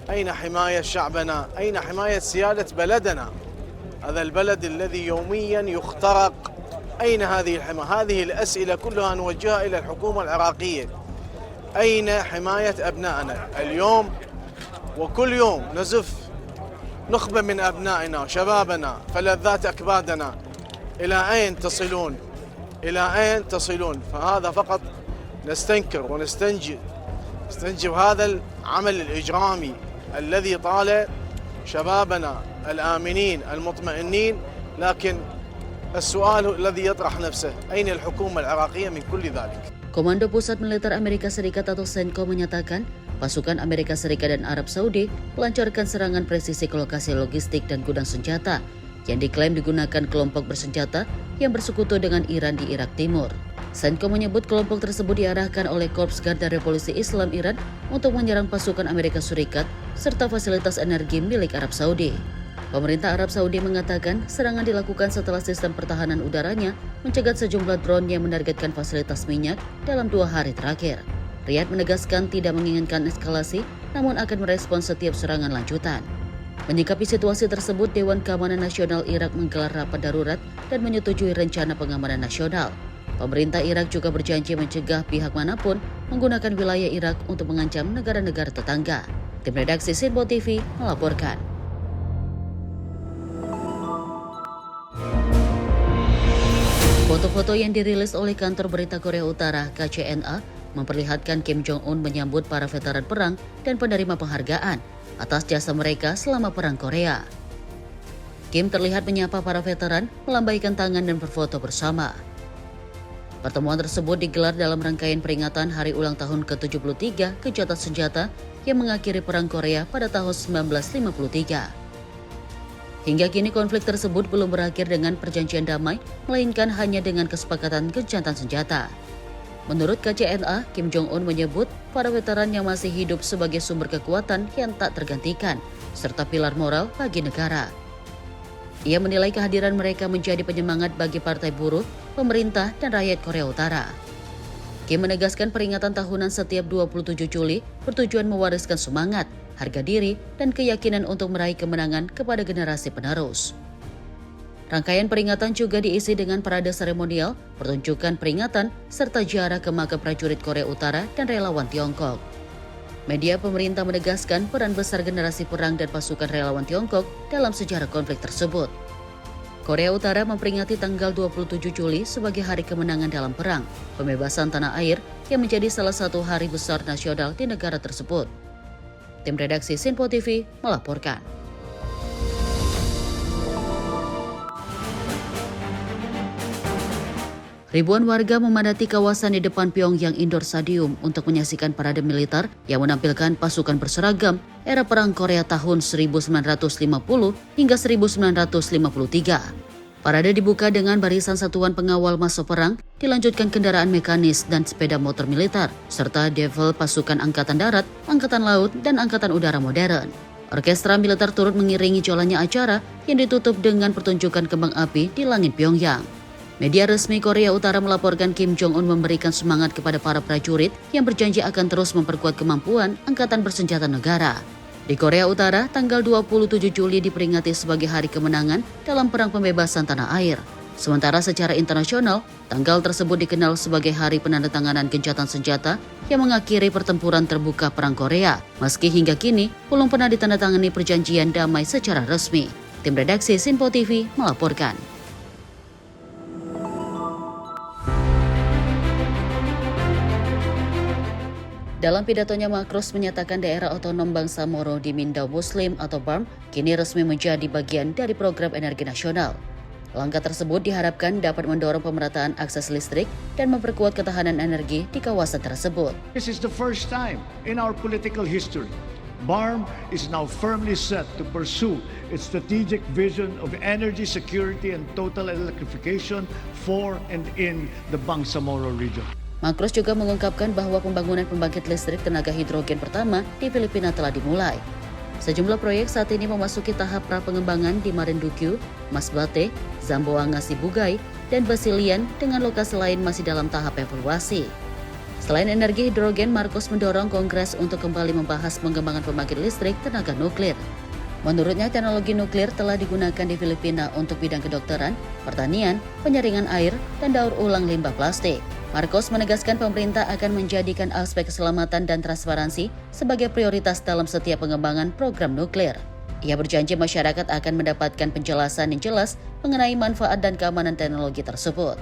أين حماية شعبنا؟ أين حماية سيادة بلدنا؟ هذا البلد الذي يوميا يخترق. أين هذه الحماية؟ هذه الأسئلة كلها نوجهها إلى الحكومة العراقية. أين حماية أبنائنا؟ اليوم وكل يوم نزف نخبة من أبنائنا وشبابنا فلذات أكبادنا. إلى أين تصلون؟ إلى أين تصلون؟ فهذا فقط نستنكر ونستنجد هذا العمل الإجرامي الذي طال شبابنا الآمنين المطمئنين، لكن السؤال الذي يطرح نفسه أين الحكومة العراقية من كل ذلك؟ Komando Pusat Militer Amerika Serikat atau CENTCOM menyatakan pasukan Amerika Serikat dan Arab Saudi melancarkan serangan presisi ke lokasi logistik dan gudang senjata yang diklaim digunakan kelompok bersenjata yang bersekutu dengan Iran di Irak Timur. CENTCOM menyebut kelompok tersebut diarahkan oleh Korps Garda Revolusi Islam Iran untuk menyerang pasukan Amerika Serikat serta fasilitas energi milik Arab Saudi. Pemerintah Arab Saudi mengatakan serangan dilakukan setelah sistem pertahanan udaranya mencegat sejumlah drone yang menargetkan fasilitas minyak dalam 2 hari terakhir. Riyadh menegaskan tidak menginginkan eskalasi, namun akan merespons setiap serangan lanjutan. Menyikapi situasi tersebut, Dewan Keamanan Nasional Irak menggelar rapat darurat dan menyetujui rencana pengamanan nasional. Pemerintah Irak juga berjanji mencegah pihak manapun menggunakan wilayah Irak untuk mengancam negara-negara tetangga. Tim redaksi Sinpo TV melaporkan. Foto-foto yang dirilis oleh kantor berita Korea Utara KCNA memperlihatkan Kim Jong-un menyambut para veteran perang dan penerima penghargaan atas jasa mereka selama Perang Korea. Kim terlihat menyapa para veteran, melambaikan tangan dan berfoto bersama. Pertemuan tersebut digelar dalam rangkaian peringatan Hari Ulang Tahun ke-73 Gencatan Senjata yang mengakhiri Perang Korea pada tahun 1953. Hingga kini konflik tersebut belum berakhir dengan perjanjian damai, melainkan hanya dengan kesepakatan gencatan senjata. Menurut KCNA, Kim Jong-un menyebut para veteran yang masih hidup sebagai sumber kekuatan yang tak tergantikan, serta pilar moral bagi negara. Ia menilai kehadiran mereka menjadi penyemangat bagi partai buruh, pemerintah, dan rakyat Korea Utara. Kim menegaskan peringatan tahunan setiap 27 Juli bertujuan mewariskan semangat, harga diri, dan keyakinan untuk meraih kemenangan kepada generasi penerus. Rangkaian peringatan juga diisi dengan parade seremonial, pertunjukan peringatan, serta ziarah ke makam prajurit Korea Utara dan relawan Tiongkok. Media pemerintah menegaskan peran besar generasi perang dan pasukan relawan Tiongkok dalam sejarah konflik tersebut. Korea Utara memperingati tanggal 27 Juli sebagai hari kemenangan dalam perang, pembebasan tanah air yang menjadi salah satu hari besar nasional di negara tersebut. Tim redaksi Sinpo TV melaporkan. Ribuan warga memadati kawasan di depan Pyongyang Indoor Stadium untuk menyaksikan parade militer yang menampilkan pasukan berseragam era Perang Korea tahun 1950 hingga 1953. Parade dibuka dengan barisan satuan pengawal masa perang, dilanjutkan kendaraan mekanis dan sepeda motor militer, serta Devil pasukan Angkatan Darat, Angkatan Laut, dan Angkatan Udara modern. Orkestra militer turut mengiringi jalannya acara yang ditutup dengan pertunjukan kembang api di langit Pyongyang. Media resmi Korea Utara melaporkan Kim Jong-un memberikan semangat kepada para prajurit yang berjanji akan terus memperkuat kemampuan Angkatan Bersenjata Negara. Di Korea Utara, tanggal 27 Juli diperingati sebagai hari kemenangan dalam perang pembebasan tanah air. Sementara secara internasional, tanggal tersebut dikenal sebagai hari penandatanganan gencatan senjata yang mengakhiri pertempuran terbuka Perang Korea, meski hingga kini belum pernah ditandatangani perjanjian damai secara resmi. Tim redaksi Sinpo TV melaporkan. Dalam pidatonya, Macron menyatakan daerah otonom bangsa Moro di Mindau Muslim atau BARM kini resmi menjadi bagian dari program energi nasional. Langkah tersebut diharapkan dapat mendorong pemerataan akses listrik dan memperkuat ketahanan energi di kawasan tersebut. This is the first time in our political history. BARM is now firmly set to pursue its strategic vision of energy security and total electrification for and in the Bangsamoro region. Macron juga mengungkapkan bahwa pembangunan pembangkit listrik tenaga hidrogen pertama di Filipina telah dimulai. Sejumlah proyek saat ini memasuki tahap pra-pengembangan di Marinduque, Masbate, Zamboanga Sibugay, dan Basilian dengan lokasi lain masih dalam tahap evaluasi. Selain energi hidrogen, Marcos mendorong Kongres untuk kembali membahas pengembangan pembangkit listrik tenaga nuklir. Menurutnya, teknologi nuklir telah digunakan di Filipina untuk bidang kedokteran, pertanian, penyaringan air, dan daur ulang limbah plastik. Marcos menegaskan pemerintah akan menjadikan aspek keselamatan dan transparansi sebagai prioritas dalam setiap pengembangan program nuklir. Ia berjanji masyarakat akan mendapatkan penjelasan yang jelas mengenai manfaat dan keamanan teknologi tersebut.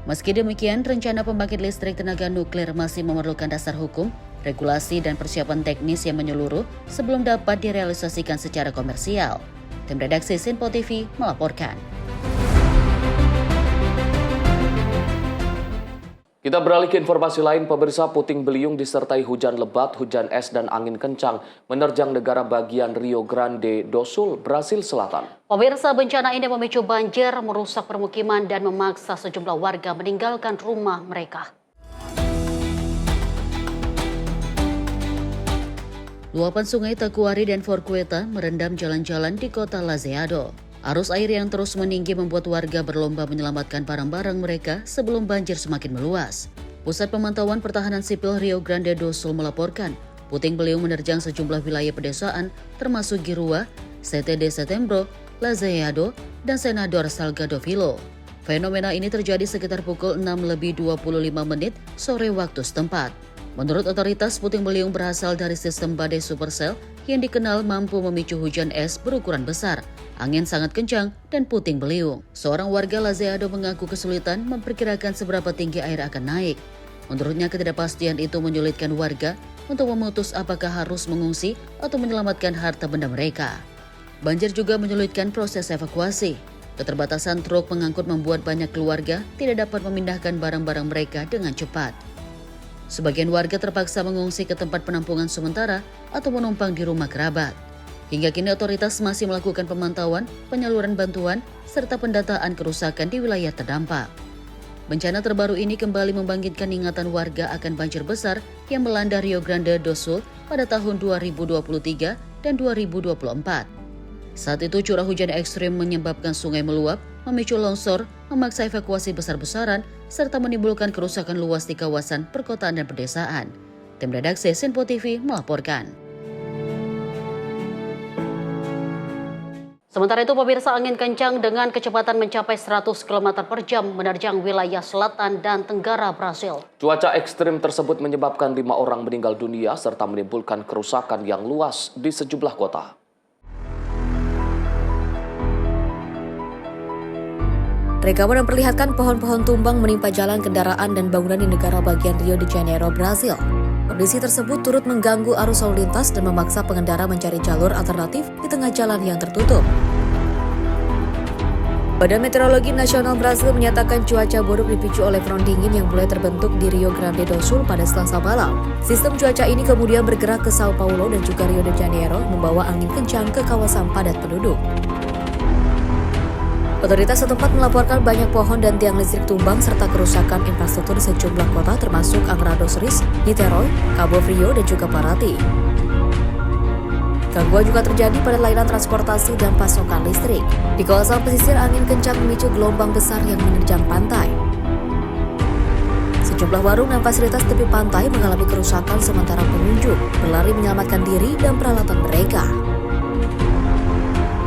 Meski demikian, rencana pembangkit listrik tenaga nuklir masih memerlukan dasar hukum, regulasi, dan persiapan teknis yang menyeluruh sebelum dapat direalisasikan secara komersial. Tim redaksi Sinpo TV melaporkan. Kita beralih ke informasi lain, pemirsa. Puting beliung disertai hujan lebat, hujan es, dan angin kencang menerjang negara bagian Rio Grande do Sul, Brasil Selatan. Pemirsa, bencana ini memicu banjir, merusak permukiman, dan memaksa sejumlah warga meninggalkan rumah mereka. Luapan sungai Taquari dan Forqueta merendam jalan-jalan di kota Lajeado. Arus air yang terus meninggi membuat warga berlomba menyelamatkan barang-barang mereka sebelum banjir semakin meluas. Pusat Pemantauan Pertahanan Sipil Rio Grande do Sul melaporkan, puting beliung menerjang sejumlah wilayah pedesaan termasuk Girua, 7 de Setembro, Lajeado, dan Senador Salgado Filho. Fenomena ini terjadi sekitar pukul 6:25 sore waktu setempat. Menurut otoritas, puting beliung berasal dari sistem badai supercell yang dikenal mampu memicu hujan es berukuran besar, angin sangat kencang, dan puting beliung. Seorang warga Lajeado mengaku kesulitan memperkirakan seberapa tinggi air akan naik. Menurutnya, ketidakpastian itu menyulitkan warga untuk memutus apakah harus mengungsi atau menyelamatkan harta benda mereka. Banjir juga menyulitkan proses evakuasi. Keterbatasan truk pengangkut membuat banyak keluarga tidak dapat memindahkan barang-barang mereka dengan cepat. Sebagian warga terpaksa mengungsi ke tempat penampungan sementara atau menumpang di rumah kerabat. Hingga kini otoritas masih melakukan pemantauan, penyaluran bantuan, serta pendataan kerusakan di wilayah terdampak. Bencana terbaru ini kembali membangkitkan ingatan warga akan banjir besar yang melanda Rio Grande do Sul pada tahun 2023 dan 2024. Saat itu curah hujan ekstrim menyebabkan sungai meluap, memicu longsor, memaksa evakuasi besar-besaran, serta menimbulkan kerusakan luas di kawasan perkotaan dan pedesaan. Tim redaksi Sinpo TV melaporkan. Sementara itu, pemirsa, angin kencang dengan kecepatan mencapai 100 km per jam menerjang wilayah selatan dan tenggara Brasil. Cuaca ekstrim tersebut menyebabkan 5 orang meninggal dunia serta menimbulkan kerusakan yang luas di sejumlah kota. Rekaman memperlihatkan pohon-pohon tumbang menimpa jalan kendaraan dan bangunan di negara bagian Rio de Janeiro, Brasil. Kondisi tersebut turut mengganggu arus lalu lintas dan memaksa pengendara mencari jalur alternatif di tengah jalan yang tertutup. Badan Meteorologi Nasional Brasil menyatakan cuaca buruk dipicu oleh front dingin yang mulai terbentuk di Rio Grande do Sul pada Selasa malam. Sistem cuaca ini kemudian bergerak ke Sao Paulo dan juga Rio de Janeiro, membawa angin kencang ke kawasan padat penduduk. Otoritas setempat melaporkan banyak pohon dan tiang listrik tumbang serta kerusakan infrastruktur di sejumlah kota termasuk Angra dos Reis, Niterói, Cabo Frio, dan juga Paraty. Gangguan juga terjadi pada layanan transportasi dan pasokan listrik. Di kawasan pesisir, angin kencang memicu gelombang besar yang menerjang pantai. Sejumlah warung dan fasilitas tepi pantai mengalami kerusakan sementara pengunjung berlari menyelamatkan diri dan peralatan mereka.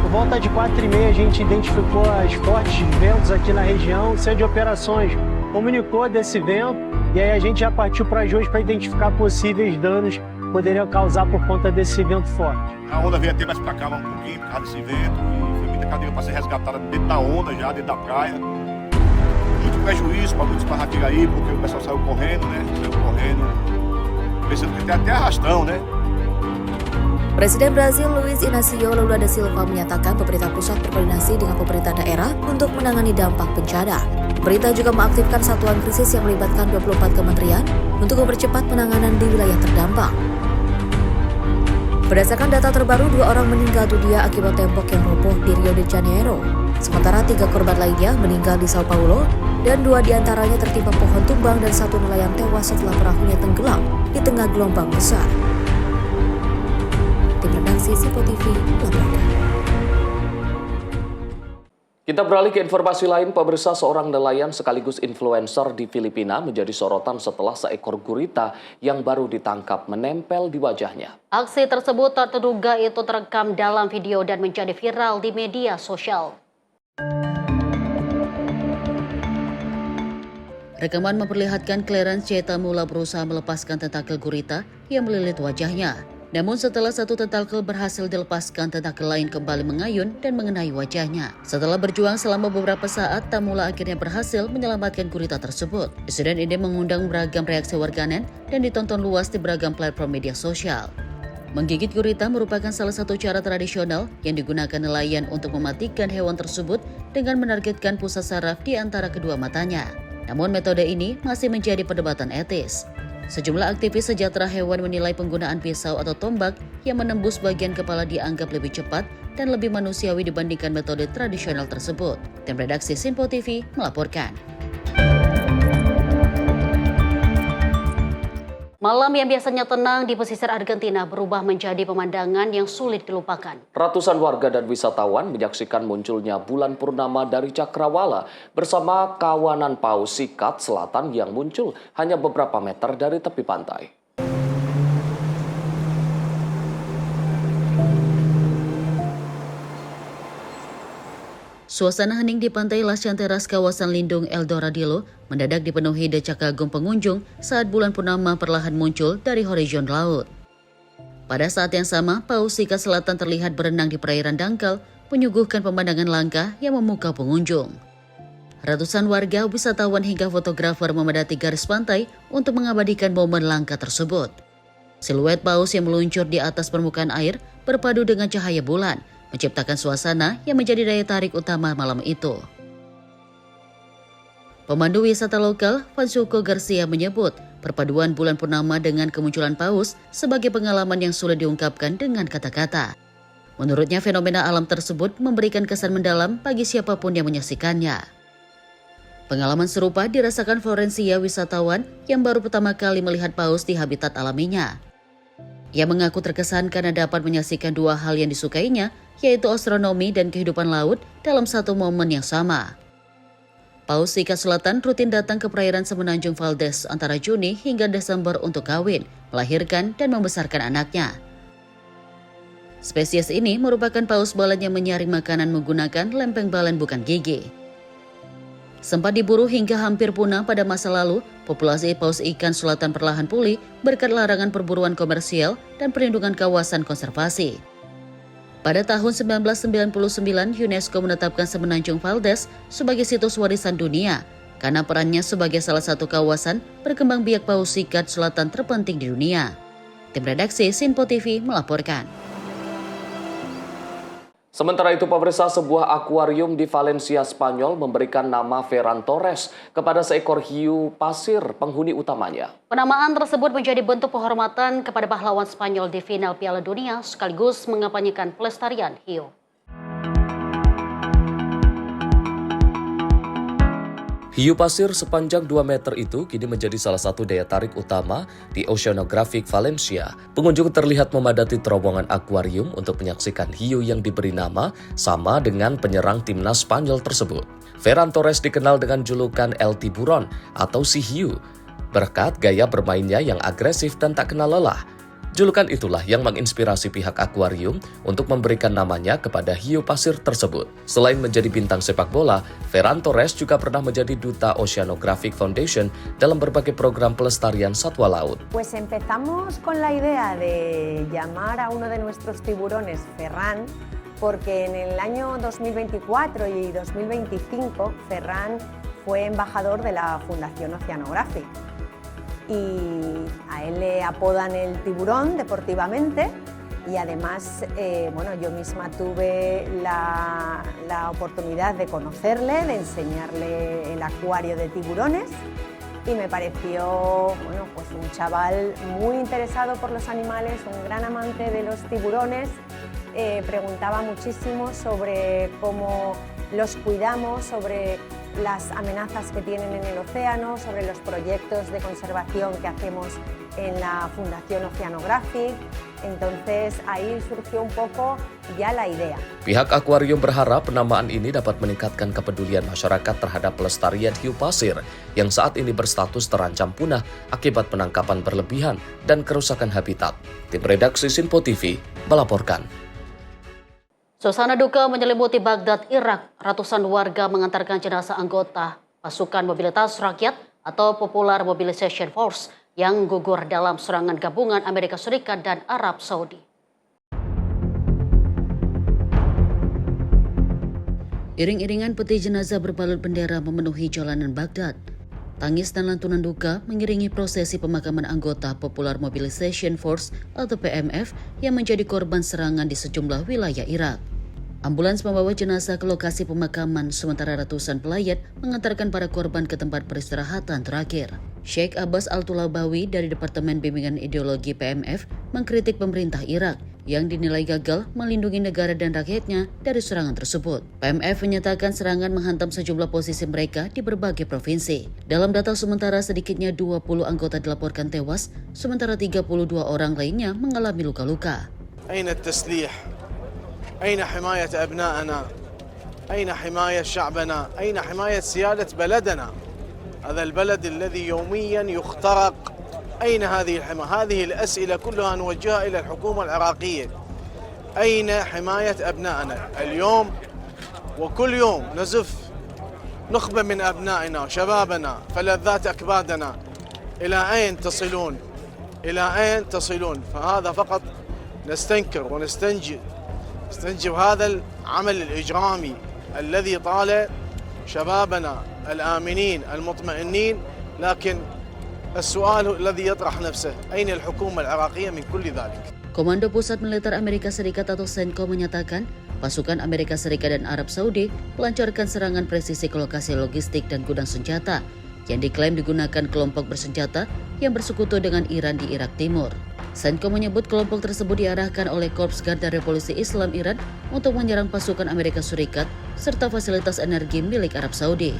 Por volta de 4h30, a gente identificou as fortes ventos aqui na região. O Centro de Operações comunicou desse vento e aí a gente já partiu para as ruas para identificar possíveis danos que poderiam causar por conta desse vento forte. A onda veio até mais para cá um pouquinho por causa desse vento e foi muita cadeira para ser resgatada dentro da onda já, dentro da praia. Muito prejuízo para muitos barraqueiros aí, porque o pessoal saiu correndo, pensando que tem até arrastão, né? Presiden Brasil Luiz Inácio Lula da Silva menyatakan pemerintah pusat berkoordinasi dengan pemerintah daerah untuk menangani dampak bencana. Pemerintah juga mengaktifkan satuan krisis yang melibatkan 24 kementerian untuk mempercepat penanganan di wilayah terdampak. Berdasarkan data terbaru, 2 orang meninggal dunia akibat tembok yang roboh di Rio de Janeiro. Sementara 3 korban lainnya meninggal di Sao Paulo dan 2 diantaranya tertimpa pohon tumbang dan 1 nelayan tewas setelah perahunya tenggelam di tengah gelombang besar. Tim redaksi Simpo TV melaporkan. Kita beralih ke informasi lain, pemirsa. Seorang nelayan sekaligus influencer di Filipina menjadi sorotan setelah seekor gurita yang baru ditangkap menempel di wajahnya. Aksi tersebut tak terduga itu terekam dalam video dan menjadi viral di media sosial. Rekaman memperlihatkan Clarence Cheta mula berusaha melepaskan tentakel gurita yang melilit wajahnya. Namun setelah satu tentakel berhasil dilepaskan, tentakel lain kembali mengayun dan mengenai wajahnya. Setelah berjuang selama beberapa saat, Tamula akhirnya berhasil menyelamatkan gurita tersebut. Insiden ini mengundang beragam reaksi warganet dan ditonton luas di beragam platform media sosial. Menggigit gurita merupakan salah satu cara tradisional yang digunakan nelayan untuk mematikan hewan tersebut dengan menargetkan pusat saraf di antara kedua matanya. Namun metode ini masih menjadi perdebatan etis. Sejumlah aktivis sejahtera hewan menilai penggunaan pisau atau tombak yang menembus bagian kepala dianggap lebih cepat dan lebih manusiawi dibandingkan metode tradisional tersebut. Tim redaksi Simpo TV melaporkan. Malam yang biasanya tenang di pesisir Argentina berubah menjadi pemandangan yang sulit dilupakan. Ratusan warga dan wisatawan menyaksikan munculnya bulan purnama dari Cakrawala bersama kawanan paus sikat selatan yang muncul hanya beberapa meter dari tepi pantai. Suasana hening di pantai Las Chanteras kawasan lindung El Doradillo mendadak dipenuhi decak kagum pengunjung saat bulan purnama perlahan muncul dari horizon laut. Pada saat yang sama, paus sikat selatan terlihat berenang di perairan dangkal, menyuguhkan pemandangan langka yang memukau pengunjung. Ratusan warga, wisatawan hingga fotografer memadati garis pantai untuk mengabadikan momen langka tersebut. Siluet paus yang meluncur di atas permukaan air berpadu dengan cahaya bulan, menciptakan suasana yang menjadi daya tarik utama malam itu. Pemandu wisata lokal, Francisco Garcia, menyebut perpaduan bulan purnama dengan kemunculan paus sebagai pengalaman yang sulit diungkapkan dengan kata-kata. Menurutnya, fenomena alam tersebut memberikan kesan mendalam bagi siapapun yang menyaksikannya. Pengalaman serupa dirasakan Florencia, wisatawan yang baru pertama kali melihat paus di habitat alaminya. Ia mengaku terkesan karena dapat menyaksikan dua hal yang disukainya, yaitu astronomi dan kehidupan laut dalam satu momen yang sama. Paus sikat selatan rutin datang ke perairan Semenanjung Valdez antara Juni hingga Desember untuk kawin, melahirkan, dan membesarkan anaknya. Spesies ini merupakan paus balen yang menyaring makanan menggunakan lempeng balen bukan gigi. Sempat diburu hingga hampir punah pada masa lalu, populasi paus ikan selatan perlahan pulih berkat larangan perburuan komersial dan perlindungan kawasan konservasi. Pada tahun 1999, UNESCO menetapkan Semenanjung Valdez sebagai situs warisan dunia karena perannya sebagai salah satu kawasan berkembang biak paus ikan selatan terpenting di dunia. Tim redaksi Sinpo TV melaporkan. Sementara itu, pemirsa, sebuah akuarium di Valencia, Spanyol memberikan nama Ferran Torres kepada seekor hiu pasir penghuni utamanya. Penamaan tersebut menjadi bentuk penghormatan kepada pahlawan Spanyol di final Piala Dunia sekaligus mengampanyekan pelestarian hiu. Hiu pasir sepanjang 2 meter itu kini menjadi salah satu daya tarik utama di Oceanographic Valencia. Pengunjung terlihat memadati terowongan akuarium untuk menyaksikan hiu yang diberi nama sama dengan penyerang timnas Spanyol tersebut. Ferran Torres dikenal dengan julukan El Tiburon atau si hiu, berkat gaya bermainnya yang agresif dan tak kenal lelah. Julukan itulah yang menginspirasi pihak akuarium untuk memberikan namanya kepada hiu pasir tersebut. Selain menjadi bintang sepak bola, Ferran Torres juga pernah menjadi duta Oceanographic Foundation dalam berbagai program pelestarian satwa laut. Pues empezamos con la idea de llamar a uno de nuestros tiburones Ferran, porque en el año 2024 y 2025 Ferran fue embajador de la Fundación Oceanographic. Y a él le apodan el tiburón deportivamente y además yo misma tuve la oportunidad de conocerle, de enseñarle el acuario de tiburones y me pareció un chaval muy interesado por los animales, un gran amante de los tiburones, preguntaba muchísimo sobre cómo los cuidamos, sobre las amenazas que tienen en el océano, sobre los proyectos de conservación que hacemos en la Fundación Oceanographic. Entonces ahí surgió un poco ya la idea. Pihak akuarium berharap penamaan ini dapat meningkatkan kepedulian masyarakat terhadap pelestarian hiu pasir yang saat ini berstatus terancam punah akibat penangkapan berlebihan dan kerusakan habitat. Tim redaksi Sinpo TV melaporkan. Suasana duka menyelimuti Baghdad, Irak. Ratusan warga mengantarkan jenazah anggota pasukan mobilitas rakyat atau Popular Mobilization Force yang gugur dalam serangan gabungan Amerika Serikat dan Arab Saudi. Iring-iringan peti jenazah berbalut bendera memenuhi jalanan Baghdad. Tangis dan lantunan duka mengiringi prosesi pemakaman anggota Popular Mobilization Force atau PMF yang menjadi korban serangan di sejumlah wilayah Irak. Ambulans membawa jenazah ke lokasi pemakaman, sementara ratusan pelayat mengantarkan para korban ke tempat peristirahatan terakhir. Sheikh Abbas Al-Tulabawi dari Departemen Bimbingan Ideologi PMF mengkritik pemerintah Irak yang dinilai gagal melindungi negara dan rakyatnya dari serangan tersebut. PMF menyatakan serangan menghantam sejumlah posisi mereka di berbagai provinsi. Dalam data sementara, sedikitnya 20 anggota dilaporkan tewas, sementara 32 orang lainnya mengalami luka-luka. أين التسليح؟ أين حماية أبنائنا؟ أين حماية شعبنا؟ أين حماية سيادة بلدنا؟ هذا البلد الذي يوميا يخترق. أين هذه الحماية؟ هذه الأسئلة كلها نوجهها إلى الحكومة العراقية. أين حماية أبنائنا؟ اليوم وكل يوم نزف نخبة من أبنائنا وشبابنا فلذات أكبادنا. إلى أين تصلون؟ إلى أين تصلون؟ فهذا فقط نستنكر ونستنجب هذا العمل الإجرامي الذي طال شبابنا الآمنين المطمئنين، لكن السؤال الذي يطرح نفسه أين الحكومة العراقية من كل ذلك؟ Komando Pusat Militer Amerika Serikat atau CENTCOM menyatakan pasukan Amerika Serikat dan Arab Saudi melancarkan serangan presisi ke lokasi logistik dan gudang senjata yang diklaim digunakan kelompok bersenjata yang bersekutu dengan Iran di Irak Timur. CENTCOM menyebut kelompok tersebut diarahkan oleh Korps Garda Revolusi Islam Iran untuk menyerang pasukan Amerika Serikat serta fasilitas energi milik Arab Saudi.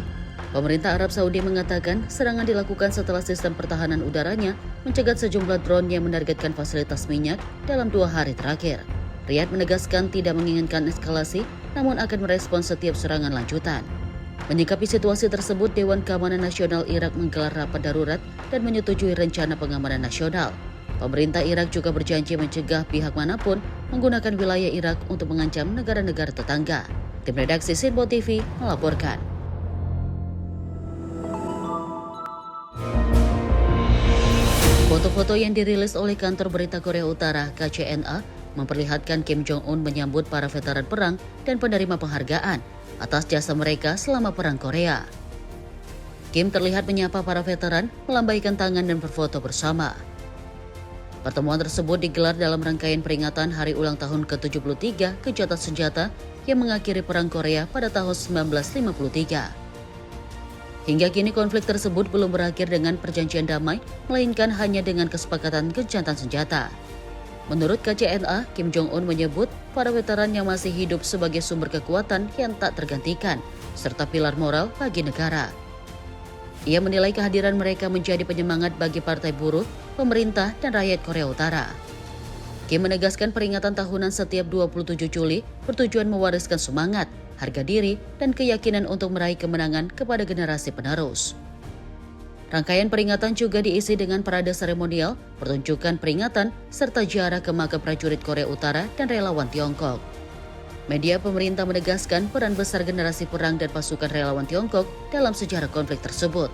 Pemerintah Arab Saudi mengatakan serangan dilakukan setelah sistem pertahanan udaranya mencegat sejumlah drone yang menargetkan fasilitas minyak dalam 2 hari terakhir. Riyadh menegaskan tidak menginginkan eskalasi, namun akan merespons setiap serangan lanjutan. Menyikapi situasi tersebut, Dewan Keamanan Nasional Irak menggelar rapat darurat dan menyetujui rencana pengamanan nasional. Pemerintah Irak juga berjanji mencegah pihak manapun menggunakan wilayah Irak untuk mengancam negara-negara tetangga. Tim redaksi Sinpo TV melaporkan. Foto-foto yang dirilis oleh kantor berita Korea Utara KCNA memperlihatkan Kim Jong-un menyambut para veteran perang dan penerima penghargaan atas jasa mereka selama Perang Korea. Kim terlihat menyapa para veteran, melambaikan tangan dan berfoto bersama. Pertemuan tersebut digelar dalam rangkaian peringatan Hari Ulang Tahun ke-73 Gencatan Senjata yang mengakhiri Perang Korea pada tahun 1953. Hingga kini konflik tersebut belum berakhir dengan perjanjian damai, melainkan hanya dengan kesepakatan gencatan senjata. Menurut KCNA, Kim Jong-un menyebut para veteran yang masih hidup sebagai sumber kekuatan yang tak tergantikan, serta pilar moral bagi negara. Ia menilai kehadiran mereka menjadi penyemangat bagi partai buruh, pemerintah, dan rakyat Korea Utara. Kim menegaskan peringatan tahunan setiap 27 Juli bertujuan mewariskan semangat, harga diri, dan keyakinan untuk meraih kemenangan kepada generasi penerus. Rangkaian peringatan juga diisi dengan parade seremonial, pertunjukan peringatan, serta ziarah ke makam prajurit Korea Utara dan relawan Tiongkok. Media pemerintah menegaskan peran besar generasi perang dan pasukan relawan Tiongkok dalam sejarah konflik tersebut.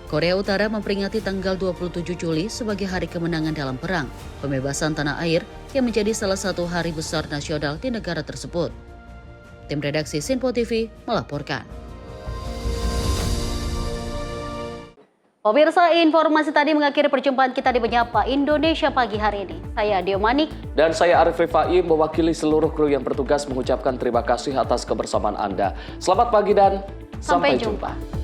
Korea Utara memperingati tanggal 27 Juli sebagai Hari Kemenangan dalam Perang, pembebasan tanah air yang menjadi salah satu hari besar nasional di negara tersebut. Tim redaksi Sinpo TV melaporkan. Pemirsa, informasi tadi mengakhiri perjumpaan kita di Menyapa Indonesia pagi hari ini. Saya Dio Manik. Dan saya Arif Rifai mewakili seluruh kru yang bertugas mengucapkan terima kasih atas kebersamaan Anda. Selamat pagi dan sampai jumpa.